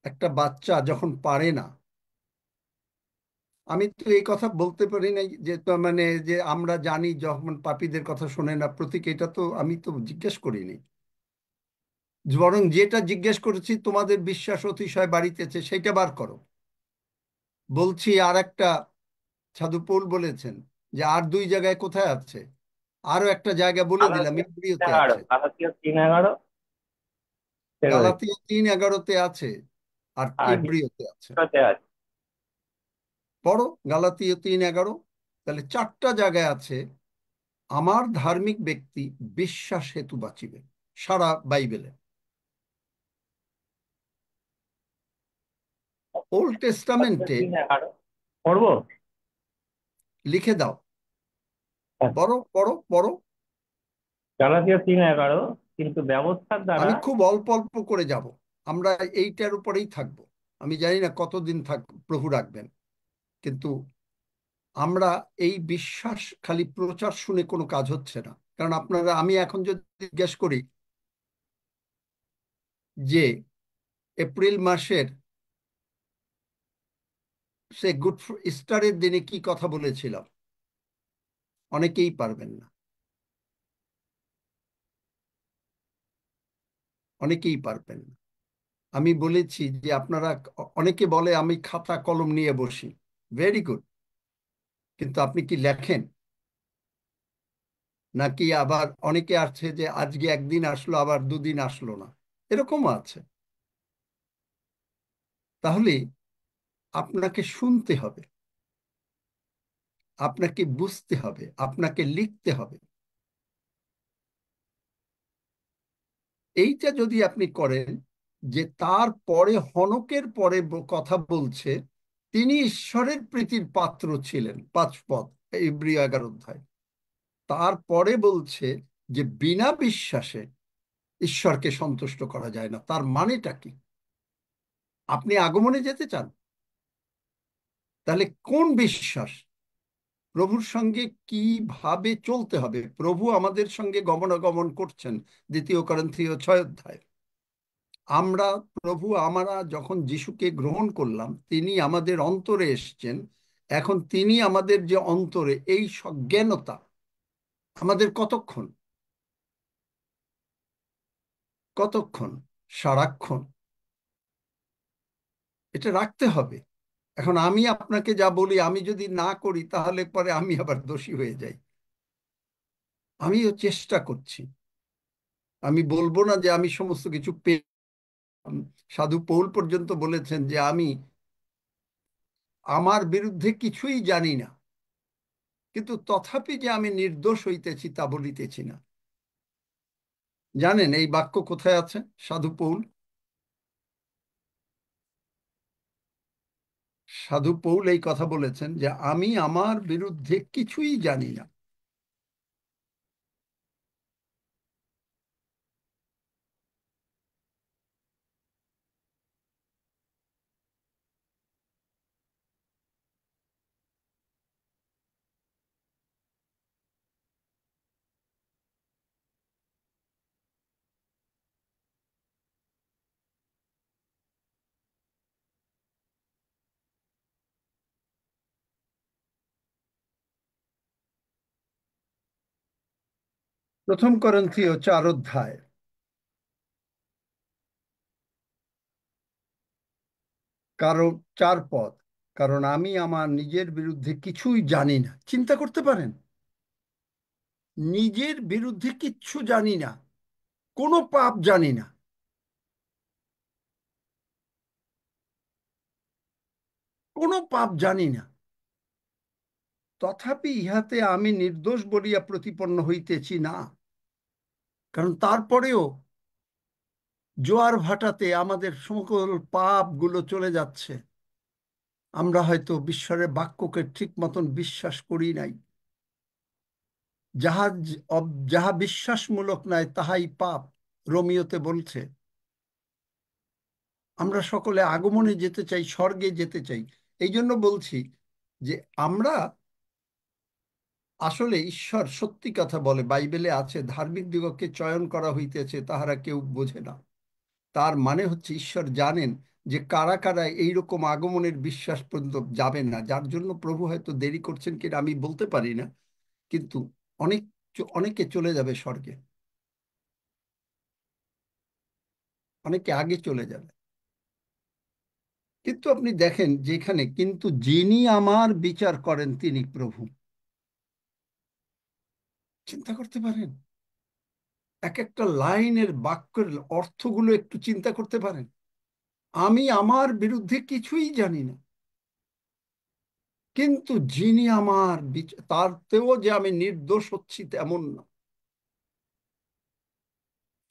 একটা বাচ্চা যখন পারে না, আমি তো এই কথা বলতে পারি না যে তো মানে যে আমরা জানি যখন পাপীদের কথা শোনে না প্রতীক, এটা তো আমি তো জিজ্ঞেস করিনি। বরং যেটা জিজ্ঞেস করেছি, তোমাদের বিশ্বাস অতিশয় বাড়িতেছে, সেটা বার করো। বলছি আর একটা, সাধু পৌল বলেছেন যে আর 2 জায়গায় কোথায় আছে? আরো একটা জায়গা বলে দিলাম, গালাতিয়া ইব্রিয়তে 3:11, আছে। গালাতিয়া 3:11 ছেড়ে দিচ্ছি। গালাতিয়া 3:11-তে আছে, আর আর ইব্রিয়তে আছে। হিব্রুতে আছে। পড়ো গালাতিয়া 3:11। তাহলে 4টা জায়গায় আছে আমার ধার্মিক ব্যক্তি বিশ্বাস হেতু বাঁচিবে, সারা বাইবেলে। ওল্ড গালাতিয়া টেস্টামেন্টে 3:11 পড়বো? লিখে দাও, হ্যাঁ, পড়ো পড়ো পড়ো। গালাতিয়া 3:11, কিন্তু ব্যবস্থার দ্বারা আমি খুব অল্প অল্প করে যাব, আমরা এইটার উপরেই থাকবো। আমি জানি না কতদিন প্রভু রাখবেন, কিন্তু আমরা এই বিশ্বাস খালি প্রচার শুনে কোনো কাজ হচ্ছে না। কারণ আপনারা, আমি এখন যদি জিজ্ঞেস করি যে এপ্রিল মাসের সে ইস্টারের দিনে কি কথা বলেছিলাম, অনেকেই পারবেন না। অনেকেই পারবেন না। আমি বলেছি যে আপনারা, অনেকে বলে আমি খাতা কলম নিয়ে বসি, ভেরি গুড, কিন্তু আপনি কি লেখেন? নাকি আবার অনেকে আছে যে আজকে একদিন আসলো আবার দুদিন আসলো না, এরকমও আছে। তাহলে আপনাকে শুনতে হবে, আপনাকে বুঝতে হবে, আপনাকে লিখতে হবে। এইটা যদি আপনি করেন, যে তার পরে হনকের পরে কথা বলছে তিনি ঈশ্বরের প্রীতির পাত্র ছিলেন, 5 পদ, ইব্রিয় 11 অধ্যায়। তারপরে বলছে যে বিনা বিশ্বাসে ঈশ্বরকে সন্তুষ্ট করা যায় না। তার মানেটা কি? আপনি আগমনে যেতে চান, তাহলে কোন বিশ্বাস? প্রভুর সঙ্গে কিভাবে চলতে হবে? প্রভু আমাদের সঙ্গে গমনাগমন করছেন, 2 করিন্থীয় 6 অধ্যায়। আমরা যখন যিশুকে গ্রহণ করলাম, তিনি আমাদের অন্তরে এসছেন। এখন তিনি আমাদের যে অন্তরে, এই সজ্ঞানতা আমাদের কতক্ষণ? কতক্ষণ? সারাক্ষণ এটা রাখতে হবে। এখন আমি আপনাকে যা বলি, আমি যদি না করি তাহলে পরে আমি আবার দোষী হয়ে যাই। আমিও চেষ্টা করছি, আমি বলবো না যে আমি সমস্ত কিছু পেয়ে। সাধু পৌল পর্যন্ত বলেছেন যে আমি আমার বিরুদ্ধে কিছুই জানি না, কিন্তু তথাপি যে আমি নির্দোষ হইতেছি তা বলিতেছি না। জানেন এই বাক্য কোথায় আছে? সাধু পৌল, সাধু পৌল এই কথা বলেছেন যে আমি আমার বিরুদ্ধে কিছুই জানি না। প্রথম করিন্থীয় 4 অধ্যায়, কারণ 4 পদ, কারণ আমি আমার নিজের বিরুদ্ধে কিছুই জানি না। চিন্তা করতে পারেন, নিজের বিরুদ্ধে কিচ্ছু জানি না, কোনো পাপ জানি না, কোনো পাপ জানি না, তথাপি ইহাতে আমি নির্দোষ বলিয়া প্রতিপন্ন হইতেছি না। কারণ তারপরেও জোয়ার ভাটাতে আমাদের সকল পাপগুলো চলে যাচ্ছে। আমরা হয়তো ঈশ্বরের বাক্যকে ঠিক মতন বিশ্বাস করি নাই। যাহা যাহা বিশ্বাসমূলক নয় তাহাই পাপ, রোমিওতে বলছে। আমরা সকলে আগমনে যেতে চাই, স্বর্গে যেতে চাই। এই জন্য বলছি যে আমরা আসলে, ঈশ্বর সত্যি কথা বলে, বাইবেলে আছে, ধার্মিক দিগকে চয়ন করা হইতেছে, তাহারা কেউ বোঝে না। তার মানে হচ্ছে ঈশ্বর জানেন যে কারা কারা এইরকম আগমনের বিশ্বাস পর্যন্ত যাবেন না, যার জন্য প্রভু হয়তো দেরি করছেন কিনা আমি বলতে পারি না, কিন্তু অনেক অনেকে চলে যাবে স্বর্গে, অনেকে আগে চলে যাবে। কিন্তু আপনি দেখেন যেখানে, কিন্তু যিনি আমার বিচার করেন তিনি প্রভু। চিন্তা করতে পারেন, এক একটা লাইনের বাক্যের অর্থগুলো একটু চিন্তা করতে পারেন। আমি আমার বিরুদ্ধে কিছুই জানি না, কিন্তু যিনি আমার তারতেও যে আমি নির্দোষ হচ্ছি তেমন না।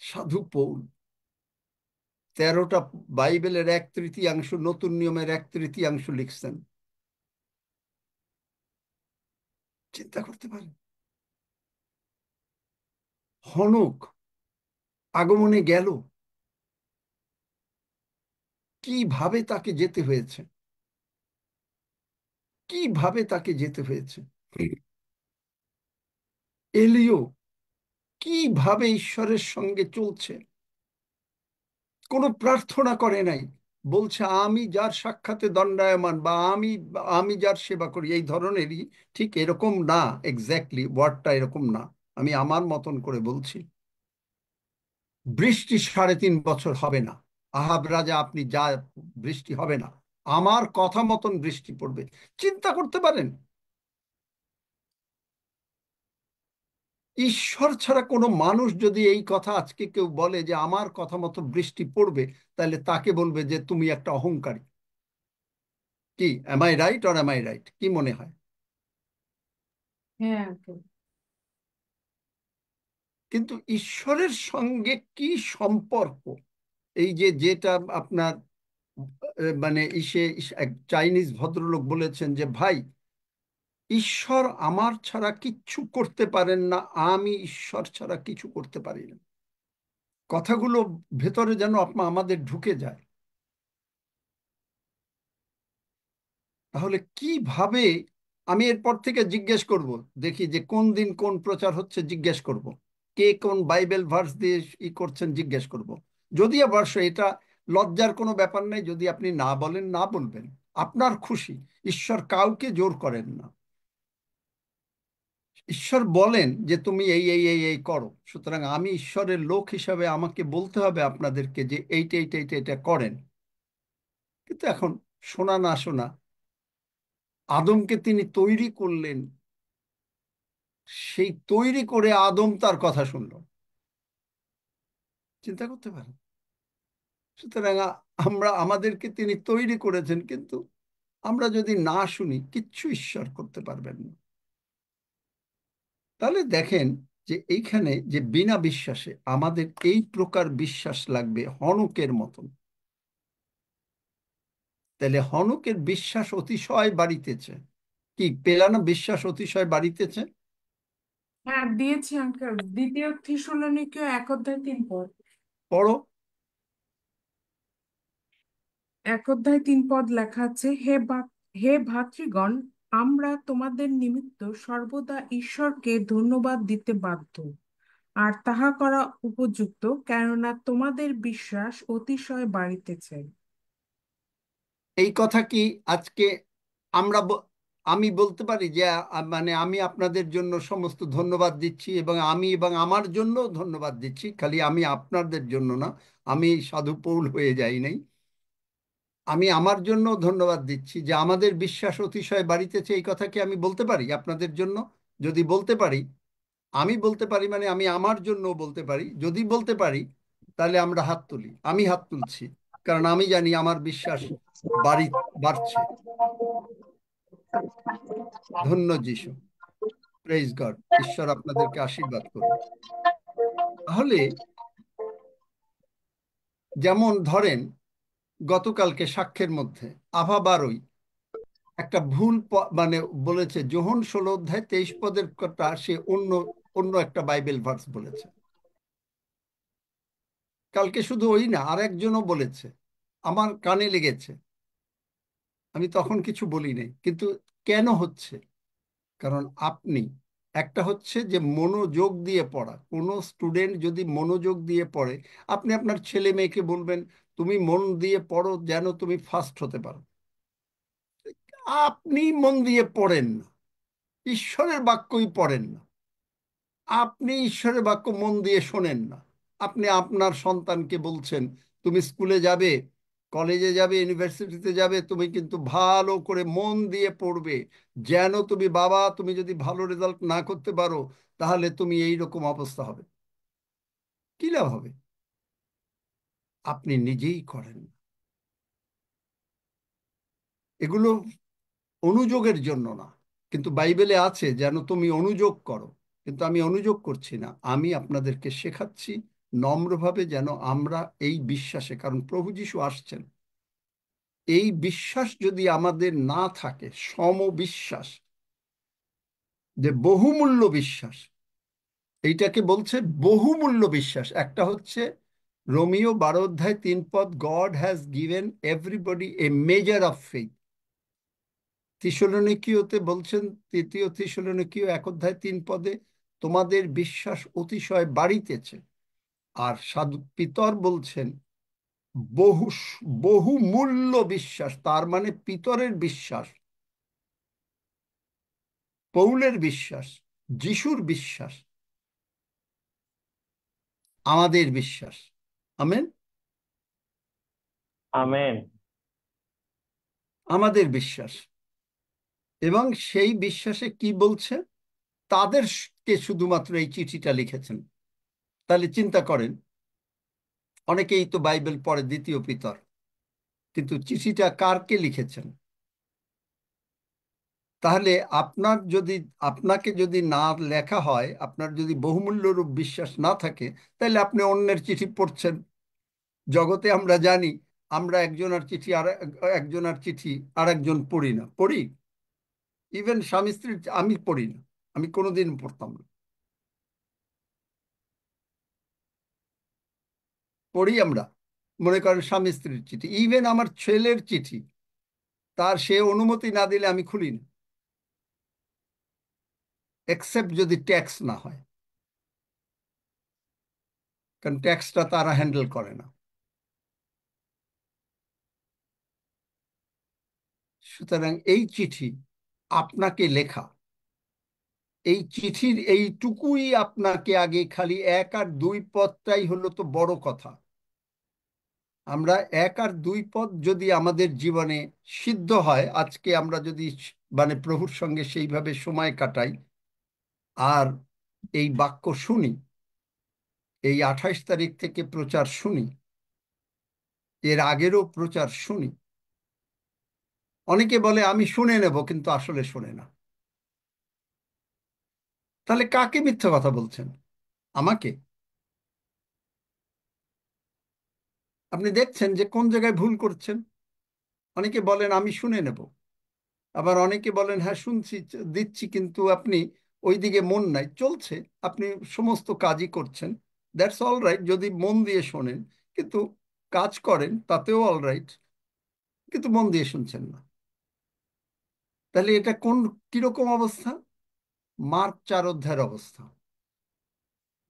সাধু পৌল 13টা বাইবেলের 1/3, নতুন নিয়মের 1/3 লিখছেন। চিন্তা করতে পারেন, হনক আগমনে গেল, কিভাবে তাকে যেতে হয়েছে, কিভাবে তাকে যেতে হয়েছে। এলিও কিভাবে ঈশ্বরের সঙ্গে চলছে, কোনো প্রার্থনা করে নাই, বলছে আমি যার সাক্ষাতে দণ্ডায়মান, বা আমি যার সেবা করি, এই ধরনেরই। ঠিক এরকম না, এক্স্যাক্টলি ওয়ার্ডটা এরকম না, আমি আমার মতন করে বলছি। বৃষ্টি 3.5 বছর হবে না। আহাব রাজা, আপনি যা, বৃষ্টি হবে না, আমার কথা মতন বৃষ্টি পড়বে। চিন্তা করতে পারেন? ঈশ্বর ছাড়া কোনো মানুষ যদি এই কথা আজকে কেউ বলে যে আমার কথা মতো বৃষ্টি পড়বে, তাহলে তাকে বলবে যে তুমি একটা অহংকারী। কি, am I right or am I right? কি মনে হয়? হ্যাঁ আঙ্কেল। কিন্তু ঈশ্বরের সঙ্গে কি সম্পর্ক? এই যে যেটা আপনার মানে এক চাইনিজ ভদ্রলোক বলেছেন যে ভাই, ঈশ্বর আমার ছাড়া কিচ্ছু করতে পারেন না, আমি ঈশ্বর ছাড়া কিছু করতে পারি না। কথাগুলো ভেতরে যেন আমাদের ঢুকে যায়। তাহলে কিভাবে আমি এরপর থেকে জিজ্ঞেস করব, দেখি যে কোন দিন কোন প্রচার হচ্ছে, জিজ্ঞেস করব কে কোন বাইবেল ভার্স দিয়ে করছেন, জিজ্ঞেস করব। যদি অবশ্য এটা লজ্জার কোনো ব্যাপার নেই, যদি আপনি না বলেন, না বলবেন, আপনার খুশি। ঈশ্বর কাউকে জোর করেন না। ঈশ্বর বলেন যে তুমি এই এই এই এই করো, সুতরাং আমি ঈশ্বরের লোক হিসাবে আমাকে বলতে হবে আপনাদেরকে যে এইটা এইটা এইটা এটা করেন। কিন্তু এখন শোনা না শোনা, আদমকে তিনি তৈরি করলেন, সেই তৈরি করে আদম তার কথা শুনল। চিন্তা করতে পারেন? সুতরাং আমাদেরকে তিনি তৈরি করেছেন, কিন্তু আমরা যদি না শুনি, কিচ্ছু ঈশ্বর করতে পারবেন না। তাহলে দেখেন যে এইখানে যে বিনা বিশ্বাসে আমাদের এই প্রকার বিশ্বাস লাগবে হনকের মতন। তাহলে হনকের বিশ্বাস অতিশয় বাড়িতেছে। কি পেলানো বিশ্বাস অতিশয় বাড়িতেছে? হ্যাঁ দিয়েছি আঙ্কেল, 2 থিসসলুনিকীয় 1 অধ্যায় 3 পদ। পড়ো। 1 অধ্যায় 3 পদ লেখা আছে, হে ভাতৃগণ, আমরা তোমাদের নিমিত্ত সর্বদা ঈশ্বরকে ধন্যবাদ দিতে বাধ্য, আর তাহা করা উপযুক্ত, কেননা তোমাদের বিশ্বাস অতিশয় বাড়িতেছে। এই কথা কি আজকে আমরা আমি বলতে পারি যে মানে আমি আপনাদের জন্য সমস্ত ধন্যবাদ দিচ্ছি, এবং আমি এবং আমার জন্য ধন্যবাদ দিচ্ছি, খালি আমি আপনাদের জন্য না, আমি সাধু পৌল হয়ে যাই নাই। আমি আমার জন্য ধন্যবাদ দিচ্ছি যে আমাদের বিশ্বাস অতিশয় বাড়িতেছে। এই কথা কি আমি বলতে পারি আপনাদের জন্য? যদি বলতে পারি, আমি বলতে পারি মানে আমি আমার জন্য বলতে পারি। যদি বলতে পারি, তাহলে আমরা হাত তুলি। আমি হাত তুলছি, কারণ আমি জানি আমার বিশ্বাস বাড়ি বাড়ছে। ধন্য যিশু, প্রেজ গড। ঈশ্বর আপনাদেরকে আশীর্বাদ করুন। তাহলে যেমন ধরেন, গতকালকে সাক্ষ্যের মধ্যে আভা বারোই একটা ভুল মানে বলেছে, যোহন 16 অধ্যায় 23 পদের কথা সে অন্য অন্য একটা বাইবেল ভার্স বলেছে। কালকে শুধু ওই না, আর একজনও বলেছে, আমার কানে লেগেছে। আমি তখন কিছু বলি নাই, কিন্তু কেন হচ্ছে? কারণ আপনি, একটা হচ্ছে যে মনোযোগ দিয়ে পড়া। কোনো স্টুডেন্ট যদি মনোযোগ দিয়ে পড়ে, আপনি আপনার ছেলে মেয়েকে বলবেন তুমি মন দিয়ে পড়ো যেন তুমি ফার্স্ট হতে পারো। আপনি মন দিয়ে পড়েন না, ঈশ্বরের বাক্যই পড়েন না, আপনি ঈশ্বরের বাক্য মন দিয়ে শোনেন না। আপনি আপনার সন্তানকে বলছেন তুমি স্কুলে যাবে, কলেজে যাবে, ইউনিভার্সিটিতে যাবে, তুমি কিন্তু ভালো করে মন দিয়ে পড়বে, যেন তুমি বাবা, তুমি যদি ভালো রেজাল্ট না করতে পারো, তাহলে তুমি এই রকম অবস্থা হবে। কি লাভ হবে? আপনি নিজেই করেন না। এগুলো অনুযোগের জন্য না, কিন্তু বাইবেলে আছে যেন তুমি অনুযোগ করো। কিন্তু আমি অনুযোগ করছি না, আমি আপনাদেরকে শেখাচ্ছি নম্রভাবে, যেন আমরা এই বিশ্বাসে, কারণ প্রভু যিশু আসছেন, এই বিশ্বাস যদি আমাদের না থাকে, সমবিশ্বাস, যে বহুমূল্য বিশ্বাস, এইটাকে বলছে বহুমূল্য বিশ্বাস। একটা হচ্ছে রোমিও 12 অধ্যায় 3 পদ, God has given everybody a measure of faith. থিসলনিকীয়তে বলছেন, 3 থিসলনিকীয় 1 অধ্যায় 3 পদে, তোমাদের বিশ্বাস অতিশয় বাড়িতেছে। আর সাধু পিতর বলছেন বহু বহুমূল্য বিশ্বাস, তার মানে পিতরের বিশ্বাস, পৌলের বিশ্বাস, যিশুর বিশ্বাস আমাদের বিশ্বাস। আমেন। আমেন। আমাদের বিশ্বাস। এবং সেই বিশ্বাসে কি বলছে? তাদেরকে শুধুমাত্র এই চিঠিটা লিখেছেন। তাহলে চিন্তা করেন, অনেকেই তো বাইবেল পড়ে, দ্বিতীয় পিতর, কিন্তু চিঠিটা কারকে লিখেছেন? তাহলে আপনাকে যদি না লেখা হয়, আপনার যদি বহুমূল্যরূপ বিশ্বাস না থাকে, তাহলে আপনি অন্যের চিঠি পড়ছেন। জগতে আমরা জানি, আমরা একজনের চিঠি আর একজন পড়ি না। পড়ি? ইভেন স্বামী স্ত্রীর আমি পড়ি না, আমি কোনোদিন পড়তাম না। পড়ি আমরা, মনে করেন স্বামী স্ত্রীর চিঠি, ইভেন আমার ছেলের চিঠি, তার সে অনুমতি না দিলে আমি খুলি না, এক্সেপ্ট যদি ট্যাক্স না হয়, কারণ ট্যাক্সটা তারা হ্যান্ডেল করে না। সুতরাং এই চিঠি আপনাকে লেখা, এই চিঠির এইটুকুই আপনাকে আগে, খালি 1 আর 2 পদটাই হলো তো বড় কথা। আমরা 1 আর 2 পদ যদি আমাদের জীবনে সিদ্ধ হয়, আজকে আমরা যদি মানে প্রভুর সঙ্গে সেইভাবে সময় কাটাই আর এই বাক্য শুনি, এই 28 তারিখ থেকে প্রচার শুনি, এর আগেরও প্রচার শুনি। অনেকে বলে আমি শুনে নেব, কিন্তু আসলে শোনে না। তাহলে কাকে মিথ্যা কথা বলছেন? আমাকে? আপনি দেখছেন যে কোন জায়গায় ভুল করছেন। অনেকে বলেন আমি শুনে নেব, আবার অনেকে বলেন হ্যাঁ শুনছি, দিচ্ছি, কিন্তু আপনি ওইদিকে মন নাই, চলছে, আপনি সমস্ত কাজই করছেন, দ্যাটস অল রাইট যদি মন দিয়ে শোনেন, কিন্তু কাজ করেন তাতেও অল রাইট, কিন্তু মন দিয়ে শুনছেন না। তাহলে এটা কিরকম অবস্থা? মার্ক 4 অধ্যায়ের অবস্থা।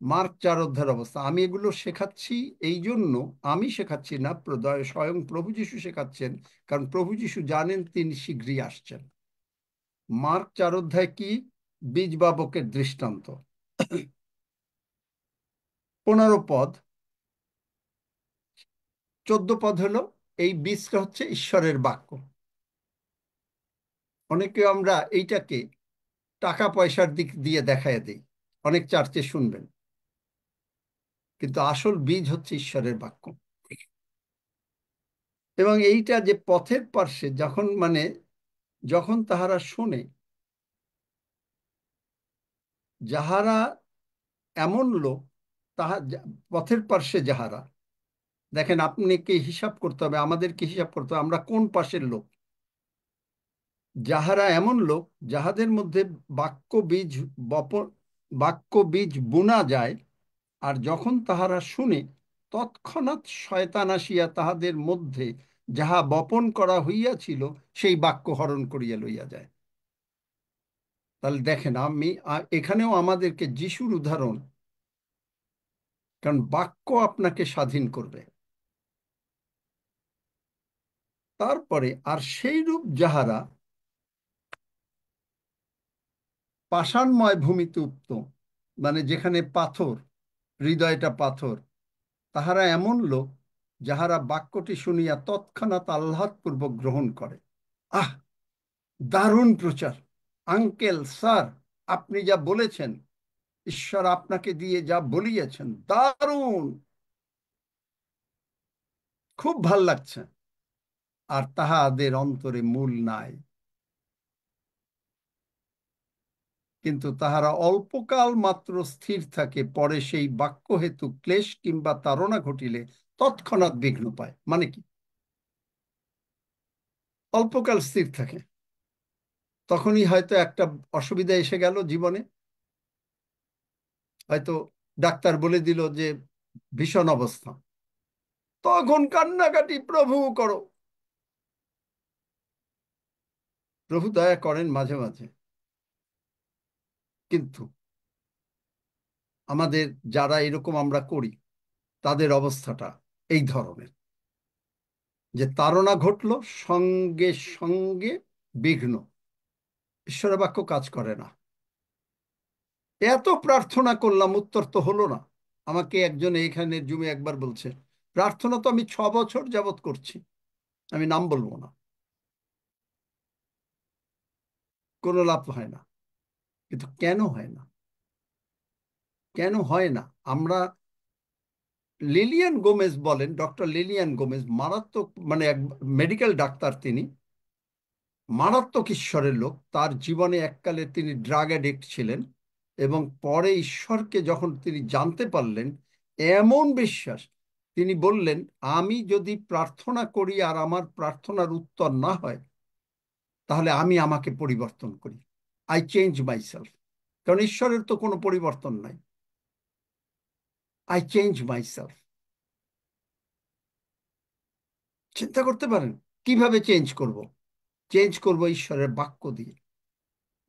মার্ক 4 অধ্যায়ের অবস্থা। আমি এগুলো শেখাচ্ছি এই জন্য, আমি শেখাচ্ছি না, স্বয়ং প্রভু যীশু শেখাচ্ছেন, কারণ প্রভু যীশু জানেন তিনি শীঘ্রই আসছেন। মার্ক 4 অধ্যায় কি? বীজ বাবকের দৃষ্টান্ত। 15 পদ, 14 পদ হলো এই বীজটা হচ্ছে ঈশ্বরের বাক্য। অনেকে আমরা এইটাকে টাকা পয়সার দিক দিয়ে দেখায় দিই, অনেক চার্চে শুনবেন, কিন্তু আসল বীজ হচ্ছে ঈশ্বরের বাক্য। এবং এইটা যে পথের পার্শ্বে যখন তাহারা শোনে, যাহারা এমন লোক, পথের পার্শ্বে যাহারা, দেখেন আপনাকে হিসাব করতে হবে, আমাদেরকে হিসাব করতে হবে আমরা কোন পাশের লোক। যাহারা এমন লোক যাহাদের মধ্যে বাক্য বীজ বুনা যায়, আর যখন তাহারা শুনে, তৎক্ষণাৎ শয়তান আসিয়া তাহাদের মধ্যে যাহা বপন করা হইয়াছিল সেই বাক্য হরণ করিয়া লইয়া যায়। তাহলে দেখেন, এখানেও আমাদেরকে যিশুর উদাহরণ, কারণ বাক্য আপনাকে স্বাধীন করবে। তারপরে আর সেই রূপ যাহারা পাষাণময় ভূমিতে উক্ত, যেখানে পাথর, হৃদয়টা পাথর, তাহারা এমন লোক যাহারা বাক্যটি শুনিয়া তৎক্ষণাৎ আহ্লাদপূর্বক গ্রহণ করে। আহ, দারুণ প্রচার, আঙ্কেল, স্যার, আপনি যা বলেছেন, ঈশ্বর আপনাকে দিয়ে যা বলিয়েছেন, দারুণ, খুব ভাল লাগছে। আর তাহাদের অন্তরে মূল নাই, কিন্তু তাহারা অল্পকাল মাত্র স্থির থাকে, পরে সেই বাক্য হেতু ক্লেশ কিংবা তাড়না ঘটিলে তৎক্ষণাৎ বিঘ্ন পায়। মানে কি? অল্পকাল স্থির থাকে, তখনই হয়তো একটা অসুবিধা এসে গেল জীবনে, হয়তো ডাক্তার বলে দিল যে ভীষণ অবস্থা, তখন কান্নাকাটি, প্রভু করো। প্রভু দয়া করেন মাঝে মাঝে, কিন্তু আমাদের যারা এরকম আমরা করি, তাদের অবস্থাটা এই ধরনের, যে তাড়না ঘটলো, সঙ্গে সঙ্গে বিঘ্ন। ঈশ্বরের বাক্য কাজ করে না। এত প্রার্থনা করলাম, উত্তর তো হলো না, আমাকে একজন এইখানে জুমে একবার বলছে, প্রার্থনা তো আমি 6 বছর যাবত করছি, আমি নাম বলবো না, কোনো লাভ হয় না। কিন্তু কেন হয় না? কেন হয় না? আমরা লিলিয়ান গোমেজ বলেন, ডক্টর লিলিয়ান গোমেজ মারাত্মক, মানে এক মেডিকেল ডাক্তার, তিনি মারাত্মক ঈশ্বরের লোক। তার জীবনে এককালে তিনি ড্রাগ অ্যাডিক্ট ছিলেন এবং পরে ঈশ্বরকে যখন তিনি জানতে পারলেন, এমন বিশ্বাস, তিনি বললেন, আমি যদি প্রার্থনা করি আর আমার প্রার্থনার উত্তর না হয়, তাহলে আমি আমাকে পরিবর্তন করি, আই চেঞ্জ মাইসেলফ। কারণ ঈশ্বরের তো কোনো পরিবর্তন নাই, আই চেঞ্জ মাইসেলফ। চিন্তা করতে পারেন কিভাবে চেঞ্জ করব? চেঞ্জ করব ঈশ্বরের বাক্য দিয়ে,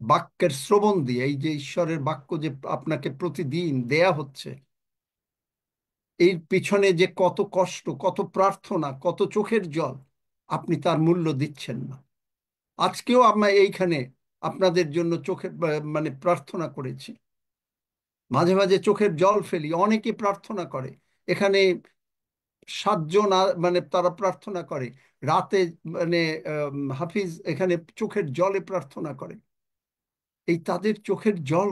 বাক্যের শ্রবণ দিয়ে। এই যে ঈশ্বরের বাক্য যে আপনাকে প্রতিদিন দেয়া হচ্ছে, এর পিছনে যে কত কষ্ট, কত প্রার্থনা, কত চোখের জল, আপনি তার মূল্য দিচ্ছেন না। আজকেও আমরা এইখানে আপনাদের জন্য চোখের মানে প্রার্থনা করেছি, মাঝে মাঝে চোখের জল ফেলি। অনেকে প্রার্থনা করে এখানে, 7 জন মানে তারা প্রার্থনা করে রাতে, মানে হাফিজ এখানে চোখের জলে প্রার্থনা করে। এই তাদের চোখের জল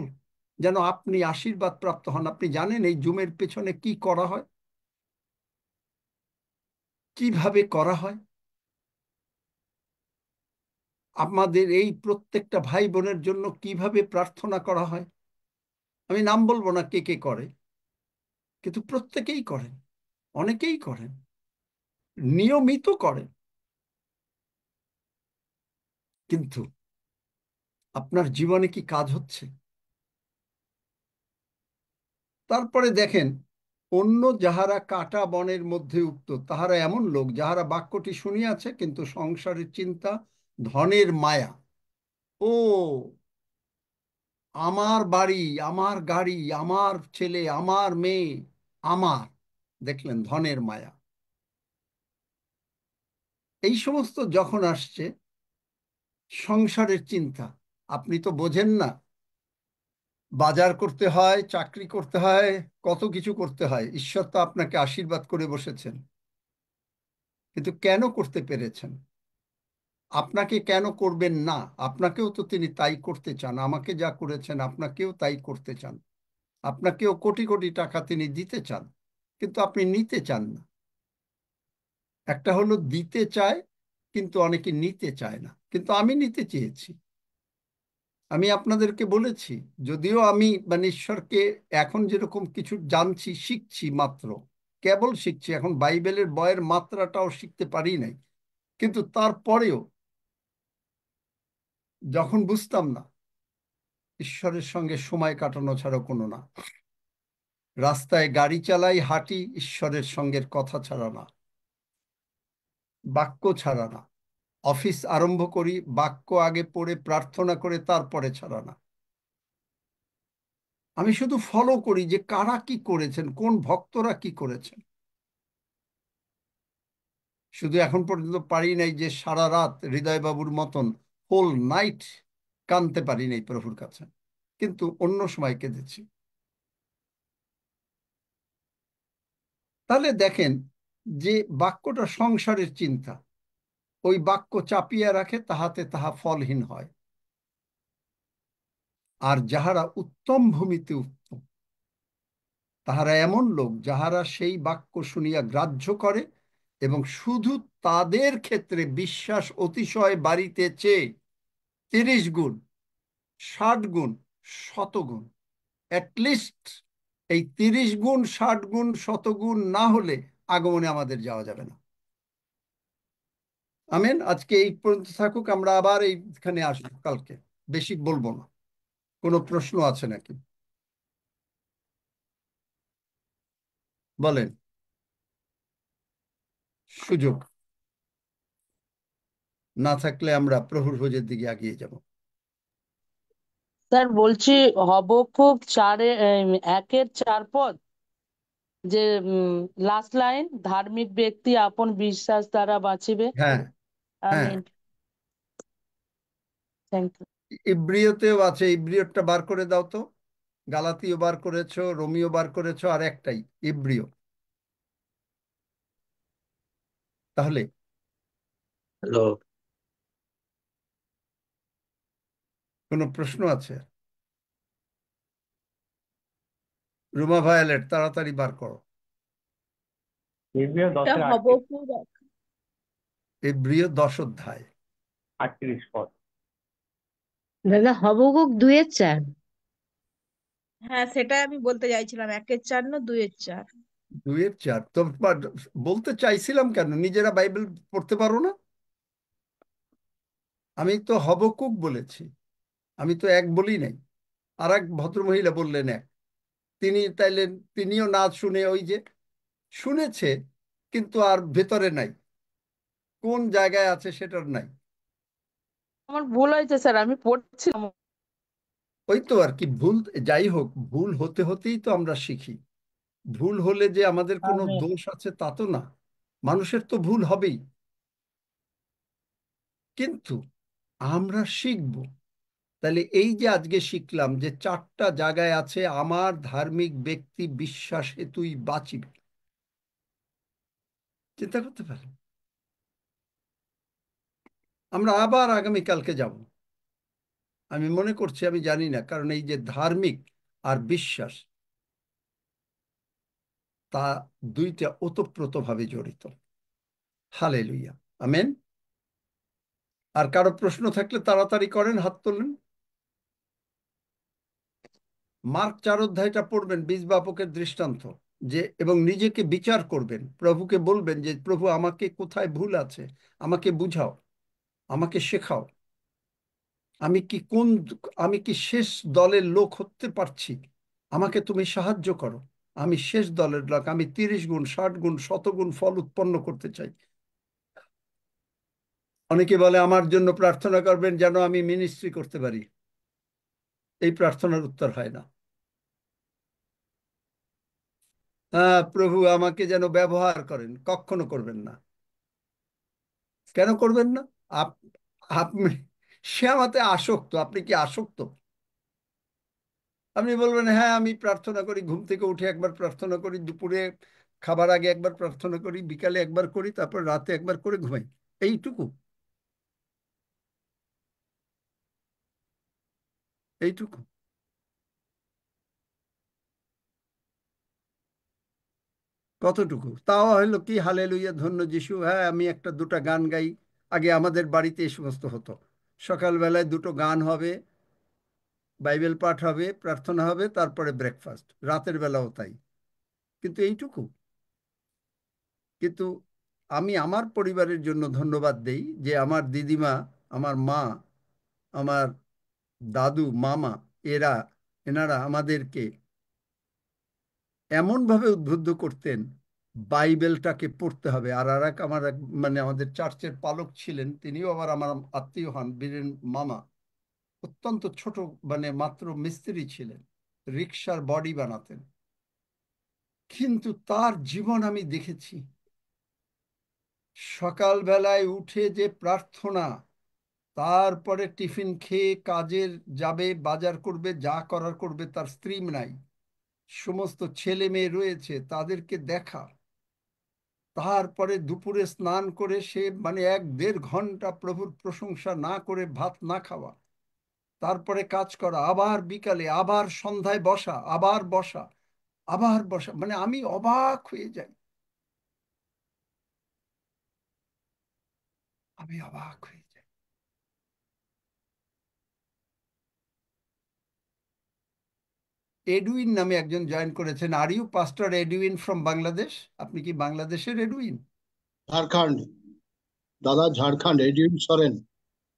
যেন আপনি আশীর্বাদ প্রাপ্ত হন। আপনি জানেন এই জুমের পেছনে কি করা হয়, কিভাবে করা হয়? আমাদের এই প্রত্যেকটা ভাই বোনের জন্য কিভাবে প্রার্থনা করা হয়। আমি নাম বলবো না কে কে করে, কিন্তু প্রত্যেকেই করেন, অনেকেই করেন, নিয়মিত করেন। কিন্তু আপনার জীবনে কি কাজ হচ্ছে? তারপরে দেখেন, অন্য যাহারা কাটা বনের মধ্যে উক্ত, তাহারা এমন লোক যাহারা বাক্যটি শুনিয়াছে, কিন্তু সংসারের চিন্তা, ধনের মায়া, ও আমার বাড়ি, আমার গাড়ি, আমার ছেলে, আমার মেয়ে, আমার, দেখলেন ধনের মায়া, এই সমস্ত যখন আসছে, সংসারের চিন্তা। আপনি তো বোঝেন না, বাজার করতে হয়, চাকরি করতে হয়, কত কিছু করতে হয়। ঈশ্বর তো আপনাকে আশীর্বাদ করে বসেছেন, কিন্তু কেন করতে পেরেছেন? আপনাকে কেন করবেন না? আপনাকেও তো তিনি তাই করতে চান। আমাকে যা করেছেন আপনাকেও তাই করতে চান। আপনাকেও কোটি কোটি টাকা তিনি দিতে চান, কিন্তু আপনি নিতে চান না। একটা হলো দিতে চায়, কিন্তু অনেকে নিতে চায় না। কিন্তু আমি নিতে চেয়েছি। আমি আপনাদেরকে বলেছি, যদিও আমি মানে ঈশ্বরকে এখন যেরকম কিছু জানছি, শিখছি, মাত্র কেবল শিখছি, এখন বাইবেলের বইয়ের মাত্রাটাও শিখতে পারি নাই। কিন্তু তারপরেও যখন বুঝতাম না, ঈশ্বরের সঙ্গে সময় কাটানো ছাড়া কোনো না। রাস্তায় গাড়ি চালাই, হাঁটি, ঈশ্বরের সঙ্গের কথা ছাড়া না, বাক্য ছাড়া না। অফিস আরম্ভ করি, বাক্য আগে পড়ে প্রার্থনা করে তারপরে ছাড়া না। আমি শুধু ফলো করি যে কারা কি করেছেন, কোন ভক্তরা কি করেছেন। শুধু এখন পর্যন্ত পারি নাই যে সারা রাত হৃদয় বাবুর মতন হোল নাইট কাঁদতে পারি নাই প্রভুর কাছে, কিন্তু অন্য সময় কেঁদেছি। তাহলে দেখেন যে বাক্যটা সংসারের চিন্তা, ওই বাক্য চাপিয়া রাখে, তাহাতে তাহা ফলহীন হয়। আর যাহারা উত্তম ভূমিতে উত্তম, তাহারা এমন লোক যাহারা সেই বাক্য শুনিয়া গ্রাহ্য করে এবং শুধু তাদের ক্ষেত্রে বিশ্বাস অতিশয় বাড়িতেছে 30 গুণ, 60 গুণ, 100 গুণ, অ্যাটলিস্ট। এই 30 গুণ, 60 গুণ, 100 গুণ না হলে আগমনে আমাদের যাওয়া যাবে না। আমেন। আজকে এই পর্যন্ত থাকুক, আমরা আবার এইখানে আসবো কালকে। বেশি বলবো না। কোনো প্রশ্ন আছে নাকি? বলেন। সুযোগ না থাকলে আমরা প্রভুর ভোজের দিকে এগিয়ে যাব। স্যার বলছি, হবকুক 1:4 যে লাস্ট লাইন, ধার্মিক ব্যক্তি আপন বিশ্বাস দ্বারা বাঁচিবে। হ্যাঁ, হ্যাঁ, আমিন। Thank you. ইব্রিয়তেও আছে, ইব্রিয়টা বার করে দাও তো। গালাতীয় বার করেছো, রোমিও বার করেছো, আর একটাই ইব্রিয়। তাহলে হ্যালো। কোনো প্রশ্ন আছে? রুমা ভায়োলেট, তাড়াতাড়ি বার করো। ইব্রিয় এটা 10-38, হবকুক। ইব্রিয় 10 অধ্যায়। 38 পদ। দাদা হবকুক 2-4। হ্যাঁ, সেটাই আমি বলতে চাইছিলাম, 1-4 না 2-4। 2-4 তো বলতে চাইছিলাম কেন, নিজেরা বাইবেল পড়তে পারো না? আমি তো হবকুক বলেছি, আমি তো এক বলি নাই। আর এক ভদ্রমহিলা বললেন এক। তিনি তাইলে তিনিও না শুনে ওই যে শুনেছে, কিন্তু আর ভেতরে নাই, কোন জায়গায় আছে সেটার নাই। আমার ভুল হয়েছে স্যার, আমি পড়ছিলাম। ওই তো আর কি ভুল। যাই হোক, ভুল হতে হতেই তো আমরা শিখি। ভুল হলে যে আমাদের কোনো আমেন। দোষ আছে তা তো না, মানুষের তো ভুল হবেই, কিন্তু আমরা শিখব। তাহলে এই যে আজকে শিখলাম যে 4টা জায়গায় আছে আমার ধার্মিক ব্যক্তি বিশ্বাস হেতুই বাঁচিবে। চিন্তা করতে পারেন। আমরা আবার আগামীকালকে যাব, আমি মনে করছি, আমি জানি না, কারণ এই যে ধার্মিক আর বিশ্বাস, তা দুইটা ওতপ্রোতভাবে জড়িত। Hallelujah, amen. আর কারো প্রশ্ন থাকলে তাড়াতাড়ি করেন, হাত তোলেন। মার্ক 4 অধ্যায়টা পড়বেন, বীজ বাপকের দৃষ্টান্ত, যে এবং নিজেকে বিচার করবেন, প্রভুকে বলবেন যে প্রভু আমাকে কোথায় ভুল আছে, আমাকে বুঝাও, আমাকে শেখাও। আমি কি কোন আমি কি শেষ দলের লোক হতে পারছি, আমাকে তুমি সাহায্য করো। আমি শেষ দলের লোক, আমি 30 গুণ 60 গুণ 100 গুণ ফল উৎপন্ন করতে চাই। অনেকে বলে আমার জন্য প্রার্থনা করবেন যেন আমি মিনিস্ট্রি করতে পারি। এই প্রার্থনার উত্তর হয় না। হ্যাঁ প্রভু আমাকে যেন ব্যবহার করেন, কখনো করবেন না। কেন করবেন না? আপ- আপনি, সে আমাতে আসক্ত, আপনি কি আসক্ত? আপনি বলবেন হ্যাঁ আমি প্রার্থনা করি, ঘুম থেকে উঠে একবার প্রার্থনা করি, দুপুরে খাবার আগে একবার প্রার্থনা করি, বিকালে একবার করি, তারপর রাতে একবার করে ঘুমাই, এইটুকু, এইটুকু। কতটুকু? তাও হলো কি, হালেলুয়া ধন্য যিশু, হ্যাঁ আমি একটা দুটা গান গাই। আগে আমাদের বাড়িতে এই সমস্ত হতো, সকালবেলায় দুটো গান হবে, বাইবেল পাঠ হবে, প্রার্থনা হবে, তারপরে ব্রেকফাস্ট, রাতের বেলাও তাই। কিন্তু এইটুকু। কিন্তু আমি আমার পরিবারের জন্য ধন্যবাদ দেই যে আমার দিদিমা, আমার মা, আমার দাদু, মামা, এরা এনারা আমাদেরকে এমনভাবে উদ্বুদ্ধ করতেন বাইবেলটাকে পড়তে হবে। আর আর এক আমার মানে আমাদের চার্চের পালক ছিলেন, তিনিও আবার আমার আত্মীয় হন, বীরেন মামা। অত্যন্ত ছোট, মানে মাত্র মিস্ত্রি ছিলেন, রিক্সার বডি বানাতেন, কিন্তু তার জীবন আমি দেখেছি। সকালবেলায় উঠে যে প্রার্থনা, তারপরে টিফিন খেয়ে কাজের যাবে, বাজার করবে, যা করার করবে, তার স্ত্রী নাই, সমস্ত ছেলে মেয়ে রয়েছে, তাদেরকে দেখা, তারপরে দুপুরে স্নান করে সে মানে 1-1.5 ঘন্টা প্রভুর প্রশংসা না করে ভাত না খাওয়া, তারপরে কাজ করা, আবার বিকালে, আবার সন্ধ্যায় বসা, আবার বসা, আবার বসা, মানে আমি অবাক হয়ে যাই, আমি অবাক হয়ে যাই। এডুইন নামে একজন জয়েন করেছেন। Are you pastor Edwin from Bangladesh? আপনি কি বাংলাদেশের এডুইন? ঝাড়খণ্ড। দাদা ঝাড়খণ্ড, এডিউন সরেন।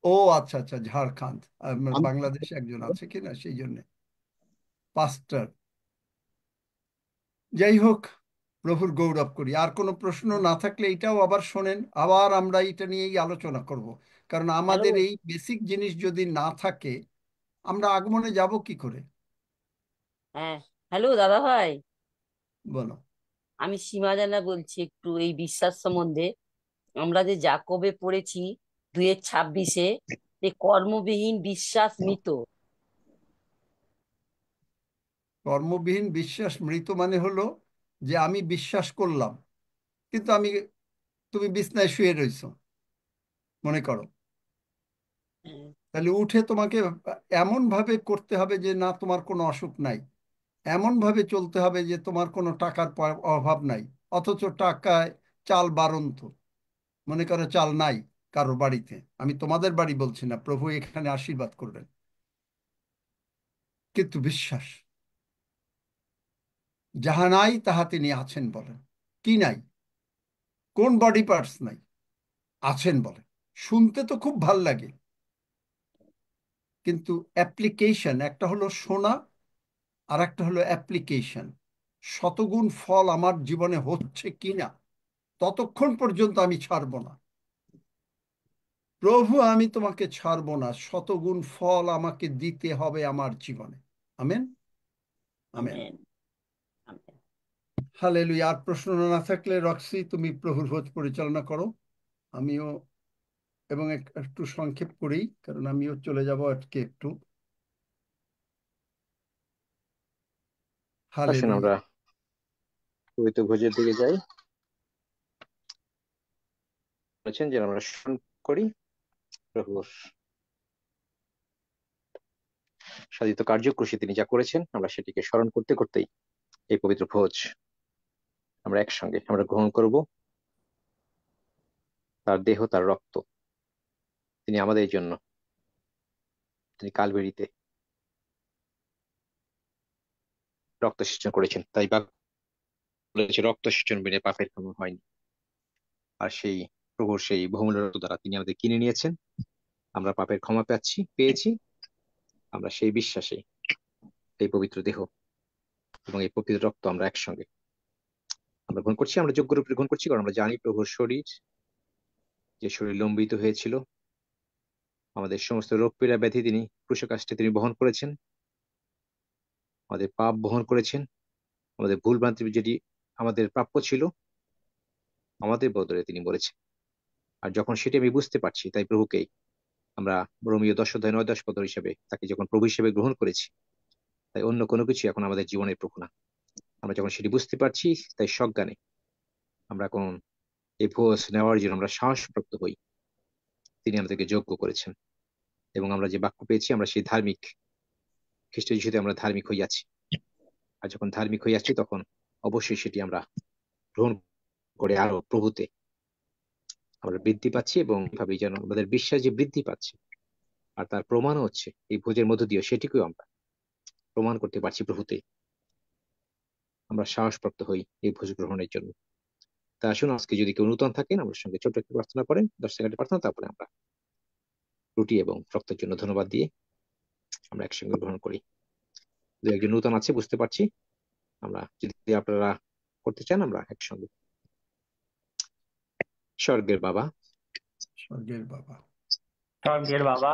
ও আচ্ছা আচ্ছা, ঝাড়খণ্ড। আমি বাংলাদেশে একজন আছে কিনা সেই জন্য পাস্টর। যাই হোক, প্রভুর গৌরব করি। আর কোনো প্রশ্ন না থাকলে এটাও আবার শোনেন, আবার আমরা এটা নিয়েই আলোচনা করব, কারণ হ্যালো। আমাদের এই বেসিক জিনিস যদি না থাকে আমরা আগমনে যাব কি করে? হ্যাঁ, হ্যালো দাদা ভাই, বলো। আমি সীমা জানা বলছি একটু এই বিশ্বাস সম্বন্ধে। আমরা যে যাকবে পড়েছি 2-26, যে কর্মবিহীন বিশ্বাস মৃত। কর্মবিহীন বিশ্বাস মৃত মানে হলো যে আমি বিশ্বাস করলাম, কিন্তু তুমি বিছনায় শুয়ে রইছো মনে করো, তাহলে উঠে তোমাকে এমন ভাবে করতে হবে যে না তোমার কোনো অসুখ নাই, এমন ভাবে চলতে হবে যে তোমার কোনো টাকার অভাব নাই, অথচ টাকায় চাল বাড়ন্ত, মনে করো চাল নাই কারো বাড়িতে, আমি তোমাদের বাড়ি বলছি না, প্রভু এখানে আশীর্বাদ করবেন, কিন্তু বিশ্বাস যাহা নাই তাহা তিনি আছেন বলেন। কি নাই? কোন বডি পার্টস নাই? আছেন বলেন। শুনতে তো খুব ভাল লাগে, কিন্তু অ্যাপ্লিকেশন, একটা হলো শোনা আর একটা হলো অ্যাপ্লিকেশন, শতগুণ ফল আমার জীবনে হচ্ছে কিনা ততক্ষণ পর্যন্ত আমি ছাড়ব না। প্রভু আমি তোমাকে ছাড়ব না, শতগুণ ফল আমাকে দিতে হবে আমার জীবনে। Amen, amen, amen, amen. Hallelujah. আর প্রশ্ন না থাকলে রক্সি তুমি প্রভুর ভোজ পরিচালনা করো, আমিও এবং একটু সংক্ষেপ করেই, কারণ আমিও চলে যাব আজকে একটু। আসুন হালেলুয়া। আমরা পবিত্র ভোজের দিকে যাই। বলেছেন যে আমরা স্মরণ করি প্রভুর সাধিত কার্যক্রুশে তিনি যা করেছেন, আমরা সেটিকে স্মরণ করতে করতেই এই পবিত্র ভোজ আমরা একসঙ্গে আমরা গ্রহণ করব। তার দেহ, তার রক্ত, তিনি আমাদের জন্য, তিনি কালভেরিতে রক্ত সিঞ্চন করেছেন। তাই বাক্য বলেছে রক্ত সিঞ্চন বিনে পাপের ক্ষমা হয়নি। আর সেই প্রভুর সেই বহুমূল্য রক্ত দ্বারা তিনি আমাদের কিনে নিয়েছেন, আমরা পাপের ক্ষমা পেয়েছি। আমরা সেই বিশ্বাসে এই পবিত্র দেহ এবং এই পবিত্র রক্ত আমরা একসঙ্গে আমরা গ্রহণ করছি। আমরা যোগ্য রূপে গ্রহণ করছি, কারণ আমরা জানি প্রভুর শরীর, যে শরীর লম্বিত হয়েছিল, আমাদের সমস্ত রোগ পীড়া ব্যাধি তিনি ক্রুশকাষ্ঠে তিনি বহন করেছেন, আমাদের পাপ বহন করেছেন, আমাদের ভুল ভ্রান্তি যেটি আমাদের প্রাপ্য ছিল আমাদের বদলে তিনি মরেছেন। আর যখন সেটি আমি বুঝতে পারছি, তাই প্রভুকেই আমরা রোমীয় 10:9-10 পদ হিসেবে তাকে যখন প্রভু হিসেবে গ্রহণ করেছি, তাই অন্য কোনো কিছু এখন আমাদের জীবনের প্রভু না। আমরা যখন সেটি বুঝতে পারছি, তাই সজ্ঞানে আমরা কোন এই ভোজ নেওয়ার জন্য আমরা সাহসপ্রাপ্ত হই। তিনি আমাদেরকে যোগ্য করেছেন এবং আমরা যে বাক্য পেয়েছি, আমরা সেই ধার্মিক, খ্রিস্ট যিশুতে আমরা ধার্মিক হইয়াছি। আর যখন ধার্মিক হইয়াছি, তখন অবশ্যই সেটি আমরা গ্রহণ করে আরো প্রভুতে আমরা বৃদ্ধি পাচ্ছি, এবং ভাবি যেন আমাদের বিশ্বাস যে বৃদ্ধি পাচ্ছে, আর তার প্রমাণও হচ্ছে এই ভোজের মধ্য দিয়ে, সেটিকেও আমরা প্রমাণ করতে পারছি প্রভুতে। আমরা সাহসপ্রাপ্ত হই এই ভোজ গ্রহণের জন্য। তা আসুন, আজকে যদি কেউ নূতন থাকেন, আমার সঙ্গে ছোট্ট একটি প্রার্থনা করেন, 10 সেকেন্ডের প্রার্থনা, তারপরে আমরা রুটি এবং রক্তের জন্য ধন্যবাদ দিয়ে আমরা একসঙ্গে গ্রহণ করি। দু একজন নূতন আছে বুঝতে পারছি, আমরা যদি আপনারা করতে চান, আমরা একসঙ্গে। স্বর্গের বাবা, স্বর্গের বাবা, স্বর্গের বাবা,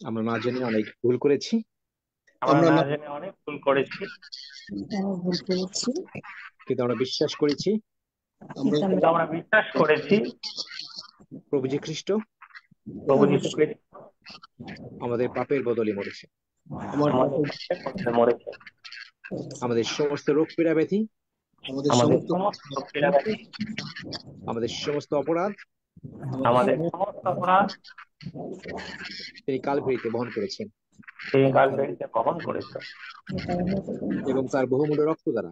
আমরা না জেনে অনেক ভুল করেছি, আমরা আমরা না না জেনে অনেক ভুল করেছি, কিন্তু আমরা বিশ্বাস করেছি আমরা কিন্তু আমরা বিশ্বাস করেছি প্রভু যে খ্রিস্ট প্রভু যীশু খ্রিস্ট আমাদের পাপের বদলে মরেছে, আমার আমাদের পাপের বদলে মরেছে, আমাদের সমস্ত রোগ পীড়া ব্যাধি, আমাদের আমাদের সমস্ত সমস্ত পীড়া ব্যাধি, আমাদের সমস্ত অপরাধ আমাদের সমস্ত অপরাধ তিনি কালভেরিতে বহন করেছেন, তিনি কালভেরিতে বহন করেছেন, এবং তার বহুমূল্য রক্ত দ্বারা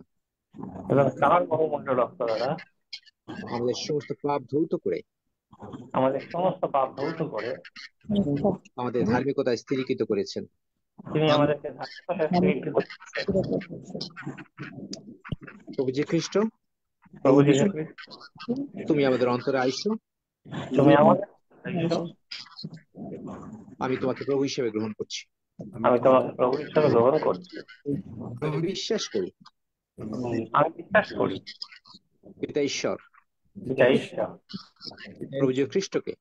এবং তার বহুমূল্য রক্ত দ্বারা আমাদের সমস্ত পাপ ধৌত করে আমাদের সমস্ত পাপ ধৌত করে আমাদের ধার্মিকতা স্থিরীকৃত করেছেন। তিনি আমাদেরকে ধার্মিকতায় স্থির করেছেন। প্রভু যে খ্রিস্ট, প্রভু যীশু খ্রিস্ট, তুমি আমাদের অন্তরে আইসো, তুমি আমাদের ঈশ্বর, আমি তোমাকে প্রভু হিসেবে গ্রহণ করছি। আমি তোমাকে প্রভু হিসেবে গ্রহণ করছি। আমি বিশ্বাস করি আমি বিশ্বাস করি পিতা ঈশ্বর পিতা ঈশ্বর প্রভু যে খ্রিস্টকে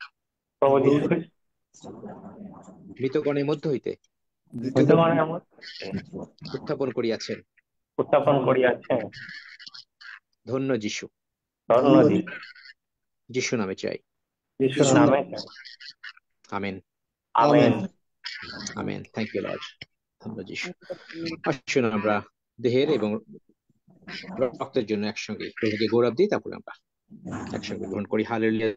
প্রভু যীশু খ্রিস্ট মৃতগণের মধ্য হইতে বিদ্যমানের মধ্যে উত্থাপন করিয়াছেন। উত্থাপন করিয়াছেন। ধন্য যিশু, ধন্য যীশু, যিশু নামে চাই। যিশুর নামে amen, amen. Amen. Thank you lord. ধন্যবাদ যিশু। আসুন আমরা দেহের এবং রক্তের জন্য একসঙ্গে প্রভুকে গৌরব দিই, তারপরে আমরা একসঙ্গে গ্রহণ করি। হালেলুয়া।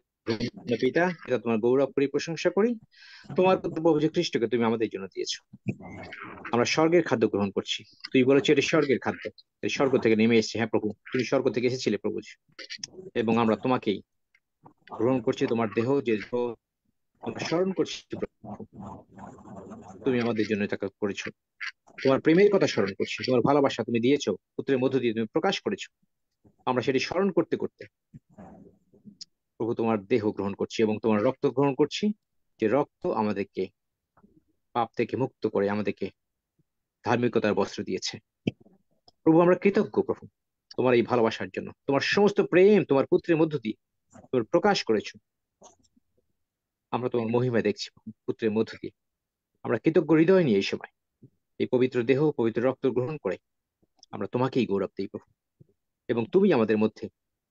পিতা, পিতা তোমার গৌরব করি, প্রশংসা করি। তোমার পুত্র প্রভু যে খ্রিস্টকে তুমি আমাদের জন্য দিয়েছো। আমরা স্বর্গের খাদ্য গ্রহণ করছি। তুই বলেছো এটা স্বর্গের খাদ্য, এই স্বর্গ থেকে নেমে এসেছে। হ্যাঁ প্রভু, তুমি স্বর্গ থেকে এসেছিলে প্রভু, এবং আমরা তোমাকেই গ্রহণ করছি। তোমার দেহ যে দেহ আমরা স্মরণ করছি প্রভু, তুমি আমাদের জন্য এটা করেছো। তোমার প্রেমের কথা স্মরণ করছি, তোমার ভালোবাসা তুমি দিয়েছো, পুত্রের মধ্য দিয়ে তুমি প্রকাশ করেছো। আমরা সেটি স্মরণ করতে করতে প্রভু তোমার দেহ গ্রহণ করছি এবং তোমার রক্ত গ্রহণ করছি, যে রক্ত আমাদেরকে পাপ থেকে মুক্ত করে আমাদেরকে ধার্মিকতার বস্ত্র দিয়েছে। প্রভু আমরা কৃতজ্ঞ প্রভু তোমার এই ভালোবাসার জন্য। তোমার সমস্ত প্রেম তোমার পুত্রের মধ্য দিয়ে তুমি প্রকাশ করেছো। আমরা তোমার মহিমা দেখছি প্রভু, পুত্রের মধ্য দিয়ে। আমরা কৃতজ্ঞ হৃদয় নিয়ে এই সময় এই পবিত্র দেহ পবিত্র রক্ত গ্রহণ করে আমরা তোমাকেই গৌরব দিই প্রভু, এবং তুমি আমাদের মধ্যে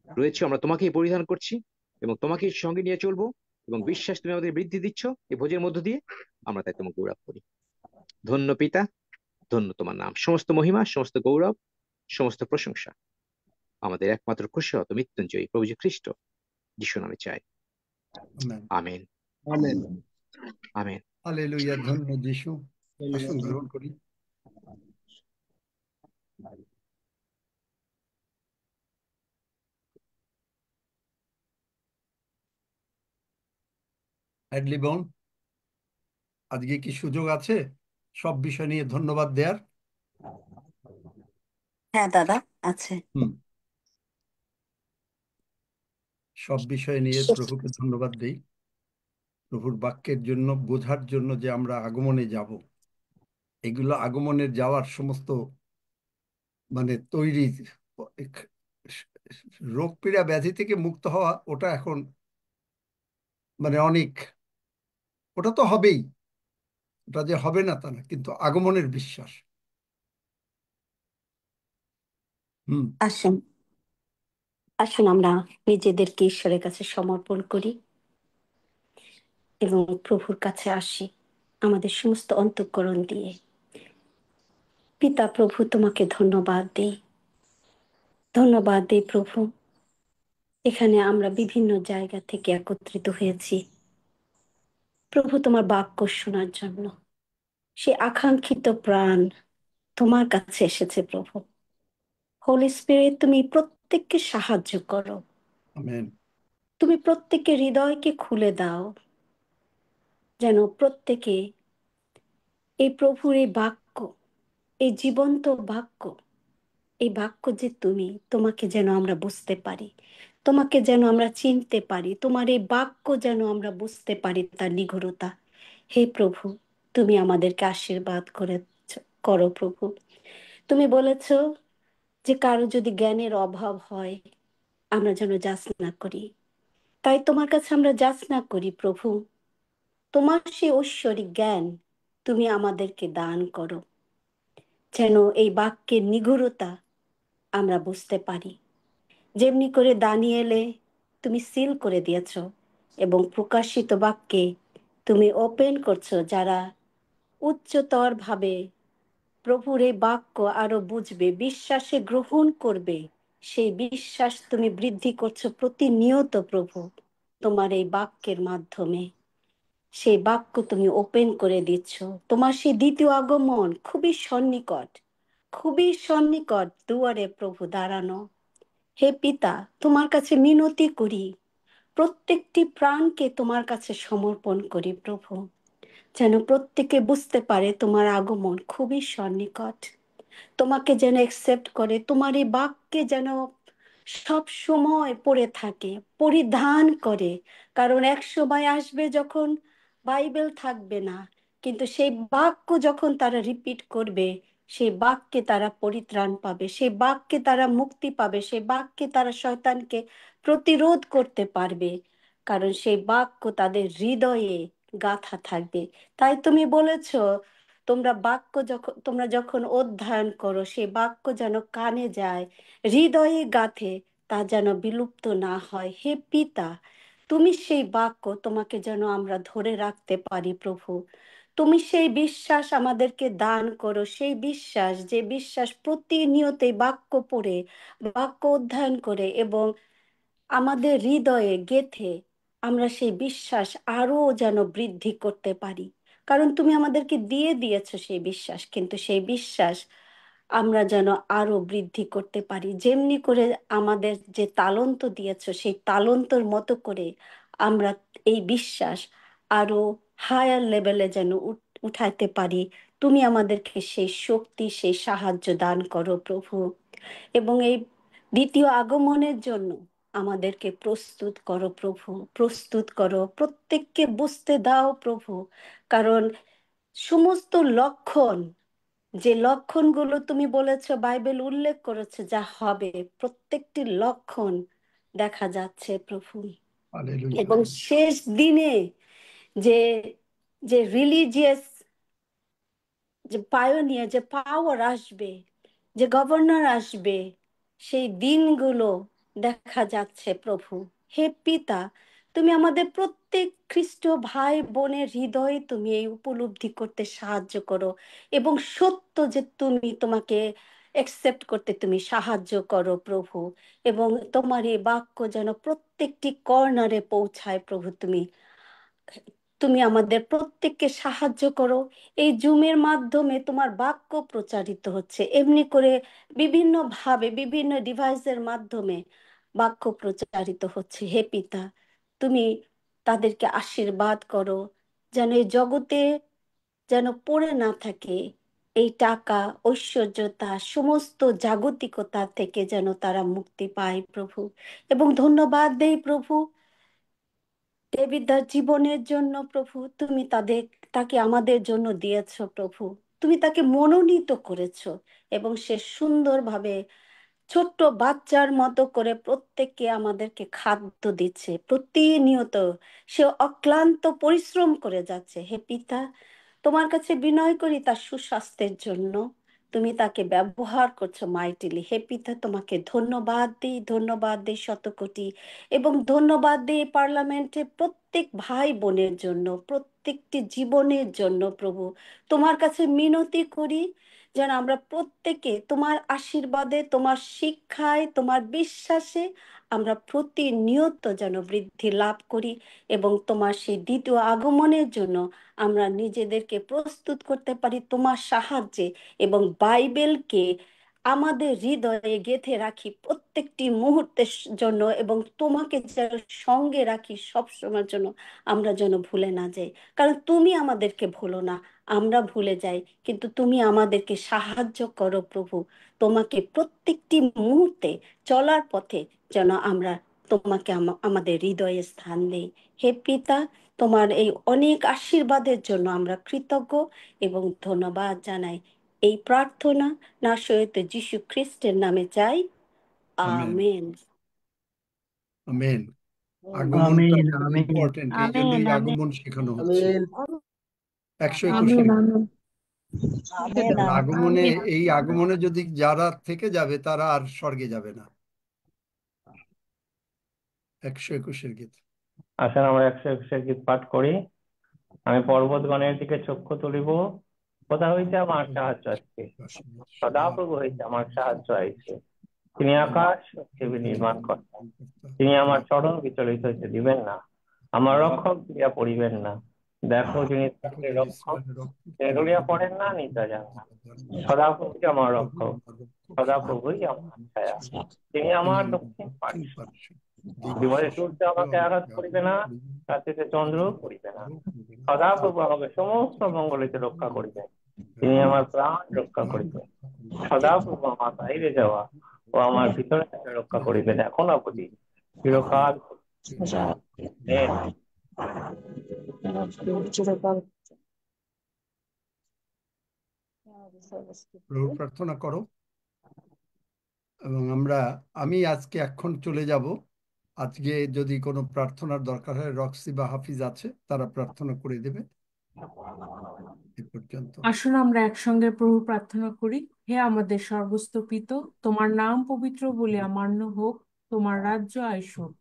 রয়েছে। আমরা তোমাকেই পরিধান করছি এবং তোমাকেই সঙ্গে নিয়ে চলবো, এবং বিশ্বাস তুমি আমাদের বৃদ্ধি দিচ্ছ এই ভোজের মধ্য দিয়ে। আমরা তাই তোমাকে গৌরব করি। ধন্য পিতা, ধন্য তোমার নাম। সমস্ত মহিমা, সমস্ত গৌরব, সমস্ত প্রশংসা আমাদের একমাত্র খুশি হতো মৃত্যুঞ্জয়ী প্রভু যীশু খ্রিস্ট যিশু নামে চাই। Amen. Amen, amen. Amen. Hallelujah. ধন্য যিশু। আসুন গ্রহণ করি। অ্যাডলি বোন, আজকে কি সুযোগ আছে সব বিষয় নিয়ে ধন্যবাদ দেওয়ার? হ্যাঁ দাদা, আছে। হুম, সব বিষয় নিয়ে প্রভুকে ধন্যবাদ দেই। প্রভুর বাক্যের জন্য, বোঝার জন্য যে আমরা আগমনে যাব, এগুলো আগমনের যাওয়ার সমস্ত তৈরি, রোগ পীড়া ব্যাধি থেকে মুক্ত হওয়া, ওটা এখন অনেক, ওটা তো হবেই, ওটা যে হবে না তা না, কিন্তু আগমনের বিশ্বাস। হুম। আসুন, আসুন আমরা নিজেদেরকে ঈশ্বরের কাছে সমর্পণ করি এবং প্রভুর কাছে আসি আমাদের সমস্ত অন্তঃকরণ দিয়ে। পিতা প্রভু, তোমাকে ধন্যবাদ দিই, ধন্যবাদ দিই প্রভু। এখানে আমরা বিভিন্ন জায়গা থেকে একত্রিত হয়েছি প্রভু তোমার বাক্য শোনার জন্য। সে আকাঙ্ক্ষিত প্রাণ তোমার কাছে এসেছে প্রভু। হোলি স্পিরিট, তুমি প্রত্যেককে সাহায্য করো। আমেন। তুমি প্রত্যেকের হৃদয়কে খুলে দাও, যেন প্রত্যেকে এই প্রভুর এই বাক্য, এই জীবন্ত বাক্য, এই বাক্য যে তুমি, তোমাকে যেন আমরা বুঝতে পারি, তোমাকে যেন আমরা চিনতে পারি, তোমার এই বাক্য যেন আমরা বুঝতে পারি তার নিগূঢ়তা। হে প্রভু, তুমি আমাদেরকে আশীর্বাদ করো প্রভু। তুমি বলেছ যে কারো যদি জ্ঞানের অভাব হয়, আমরা যেন যাচনা করি। তাই তোমার কাছে আমরা যাচনা করি প্রভু, তোমার সেই ঐশ্বরিক জ্ঞান তুমি আমাদেরকে দান করো, যেন এই বাক্যের নিগূঢ়তা আমরা বুঝতে পারি। যেমনি করে দানিয়েলে তুমি সিল করে দিয়েছ এবং প্রকাশিত বাক্যে তুমি ওপেন করছো, যারা উচ্চতর ভাবে প্রভুর এই বাক্য আরো বুঝবে, বিশ্বাসে গ্রহণ করবে, সেই বিশ্বাস তুমি বৃদ্ধি করছো প্রতিনিয়ত প্রভু তোমার এই বাক্যের মাধ্যমে। সেই বাক্য তুমি ওপেন করে দিচ্ছ। তোমার সেই দ্বিতীয় আগমন খুবই সন্নিকট, খুবই সন্নিকট, দুয়ারে প্রভু দাঁড়ানো। হে পিতা, তোমার কাছে মিনতি করি, প্রত্যেকটি প্রাণকে তোমার কাছে সমর্পণ করি প্রভু, যেন প্রত্যেকে বুঝতে পারে তোমার আগমন খুবই সন্নিকট। তোমাকে যেন একসেপ্ট করে, তোমার এই বাক্যে যেন সব সময় পড়ে থাকে, পরিধান করে। কারণ এক সময় আসবে যখন বাইবেল থাকবে না, কিন্তু সেই বাক্য যখন তারা রিপিট করবে, সেই বাক্যে তারা পরিত্রাণ পাবে, সেই বাক্যে তারা মুক্তি পাবে, সেই বাক্যে তারা শয়তানকে প্রতিরোধ করতে পারবে, কারণ সেই বাক্য তাদের হৃদয়ে গাঁথা থাকবে। তাই তুমি বলেছ তোমরা যখন অধ্যয়ন করো, সেই বাক্য যেন কানে যায়, হৃদয়ে গাঁথে, তা যেন বিলুপ্ত না হয়। হে পিতা, তুমি সেই বাক্য, তোমাকে যেন আমরা ধরে রাখতে পারি প্রভু। তুমি সেই বিশ্বাস আমাদেরকে দান করো, সেই বিশ্বাস, যে বিশ্বাস প্রতিনিয়ত এই বাক্য পড়ে, বাক্য অধ্যয়ন করে এবং আমাদের হৃদয়ে গেঁথে আমরা সেই বিশ্বাস আরো যেন বৃদ্ধি করতে পারি। কারণ তুমি আমাদেরকে দিয়ে দিয়েছো সেই বিশ্বাস, কিন্তু সেই বিশ্বাস আমরা যেন আরো বৃদ্ধি করতে পারি। যেমনি করে আমাদের যে তালন্ত দিয়েছো, সেই তালন্তর মতো করে আমরা এই বিশ্বাস আরো হায়ার লেভেলে যেন উঠাইতে পারি। তুমি আমাদেরকে সেই শক্তি, সেই সাহায্য দান করো প্রভু। এবং এই দ্বিতীয় আগমনের জন্য আমাদেরকে প্রস্তুত করো প্রভু, প্রস্তুত করো, প্রত্যেককে বুঝতে দাও প্রভু। কারণ সমস্ত লক্ষণ, যে লক্ষণগুলো তুমি বলেছো, বাইবেল উল্লেখ করেছে যা হবে, প্রত্যেকটি লক্ষণ দেখা যাচ্ছে প্রভু। হালেলুয়া। এবং শেষ দিনে যে যে রিলিজিয়াস যে পায়োনিয়ার, যে পাওয়ার আসবে, যে গভর্নর আসবে, সেই দিনগুলো দেখা যাচ্ছে প্রভু। হে পিতা, তুমি আমাদের প্রত্যেক খ্রিস্ট ভাই বোনের হৃদয়ে তুমি এই উপলব্ধি করতে সাহায্য করো এবং সত্য যে তুমি তোমাকে একসেপ্ট করতে তুমি সাহায্য করো প্রভু। এবং তোমার এই বাক্য যেন প্রত্যেকটি কর্নারে পৌঁছায় প্রভু। তুমি তুমি আমাদের প্রত্যেককে সাহায্য করো। এই জুমের মাধ্যমে তোমার বাক্য প্রচারিত হচ্ছে, এমনি করে বিভিন্ন ভাবে বিভিন্ন ডিভাইসের মাধ্যমে বাক্য প্রচারিত হচ্ছে। হে পিতা, তুমি তাদেরকে আশীর্বাদ করো, যেন এই জগতে যেন পড়ে না থাকে এই টাকা, ঐশ্বর্যতা, সমস্ত জাগতিকতা থেকে যেন তারা মুক্তি পায় প্রভু। এবং ধন্যবাদ দেই প্রভু দেবিদার জীবনের জন্য প্রভু। তুমি তাকে আমাদের জন্য দিয়েছো প্রভু। তুমি তাকে মনোনীত করেছো এবং সে সুন্দরভাবে ছোট্ট বাচ্চার মতো করে প্রত্যেককে আমাদেরকে খাদ্য দিচ্ছে প্রতিনিয়ত। সে অক্লান্ত পরিশ্রম করে যাচ্ছে। হে পিতা, তোমার কাছে বিনয় করি তার সুস্বাস্থ্যের জন্য। তুমি তাকে ব্যবহার করছো মাইটিলি। হে পিতা, তোমাকে ধন্যবাদ দিই, ধন্যবাদ দিই শতকোটি। এবং ধন্যবাদ দিই পার্লামেন্টে প্রত্যেক ভাই বোনের জন্য, প্রত্যেকটি জীবনের জন্য প্রভু। তোমার কাছে মিনতি করি যেন আমরা প্রত্যেকে তোমার আশীর্বাদে, তোমার শিক্ষায়, তোমার বিশ্বাসে আমরা প্রতিনিয়ত যেন বৃদ্ধি লাভ করি এবং তোমার সেই দ্বিতীয় আগমনের জন্য আমরা নিজেদেরকে প্রস্তুত করতে পারি তোমার সাহায্যে। এবং বাইবেলকে আমাদের হৃদয়ে গেঁথে রাখি প্রত্যেকটি মুহূর্তের জন্য এবং তোমাকে যেন সঙ্গে রাখি সব সময়ের জন্য, আমরা যেন ভুলে না যাই। কারণ তুমি আমাদেরকে ভুলো না, আমরা ভুলে যাই, কিন্তু তুমি আমাদেরকে সাহায্য করো প্রভু। তোমাকে প্রত্যেকটি মুহূর্তে চলার পথে যেন আমরা তোমাকে আমাদের হৃদয়ে স্থান দেই। হে পিতা, তোমার এই অনেক আশীর্বাদের জন্য আমরা কৃতজ্ঞ এবং ধন্যবাদ জানাই। এই প্রার্থনা নাসয়িত যীশু খ্রিস্টের নামে চাই, আমেন, আমেন। আমেন। আগমনটা আমিন খুব আমিন ইম্পর্টেন্ট, এই আমেন, জন্যই আমেন, আগমন শেখানো হচ্ছে। Amen 121 amen. আমেন, কারণ আমেন। আগমনে, এই আগমনে যদি যারা থেকে যাবে তারা আর স্বর্গে যাবে না। 121 গীত। আসেন আমরা 121 গীত পাঠ করি। আমি পর্বতগণের দিকে চক্ষু তুলিব, কোথা হইতে আমার সাহায্য আসছে? সদাপ্রভু হইতে আমার সাহায্য আইছে। তিনি আকাশ ও পৃথিবী নির্মাণ কর্তা। তিনি আমার চরণ বিচলিত হইতে দিবেন না, আমার রক্ষক দিয়া পড়িবেন না। দেখো যিনি তাকে রক্ষক, তিনি রুলিয়া পড়েন না, নিদ্রা যান না। সদাপ্রভুই আমার রক্ষক, সদাপ্রভুই আমার ছায়া। তিনি আমার দক্ষিণ পার্শ্ব। দিবসে সূর্য আমাকে আঘাত করিবে না, রাত্রিতে চন্দ্র পড়িবে না। সদাপ্রভু আমাকে সমস্ত মঙ্গলিতে রক্ষা করিবেন। তিনি আমার প্রাণ রক্ষা করিবেন। সদাপ্রভু আমার বাইরে যাওয়া ও আমার ভিতরে থাকা রক্ষা করিবেন, এখন অবধি চিরকাল। আমেন। প্রভু প্রার্থনা করো এবং আমি আজকে এখন চলে যাব। আজকে যদি কোনো প্রার্থনার দরকার হয়, রক্সি বা হাফিজ আছে, তারা প্রার্থনা করে দেবে। এ পর্যন্ত আসুন আমরা একসঙ্গে প্রভু প্রার্থনা করি। হে আমাদের স্বর্গস্থ তোমার নাম পবিত্র বলিয়া মান্য হোক, তোমার রাজ্য আইসুক,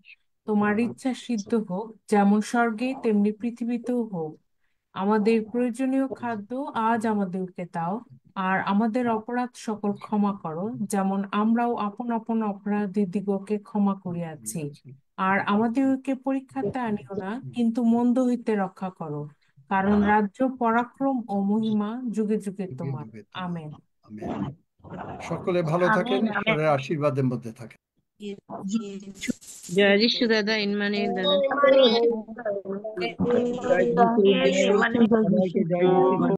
তোমার ইচ্ছা সিদ্ধ হোক, যেমন স্বর্গে তেমনি পৃথিবীতেও হোক। আমাদের প্রয়োজনীয় খাদ্য আজ আমাদেরকে দাও, আর আমাদের অপরাধ সকল ক্ষমা করো, যেমন আমরাও আপন আপন অপরাধীদিগকে ক্ষমা করিয়াছি। আর আমাদেরকে পরীক্ষাতে আনিও না, কিন্তু মন্দ হইতে রক্ষা করো, কারণ রাজ্য, পরাক্রম ও মহিমা যুগে যুগে যুগে তোমার। যুগে তোমার। আমেন। আমেন। সকলে ভালো থাকেন, আমেন আমেন। ঈশ্বরের আশীর্বাদের মধ্যে থাকেন। জয় যিশু দাদা, ইনমানুয়েল দাদা। জয় যিশু, সবাইকে জয় যিশু।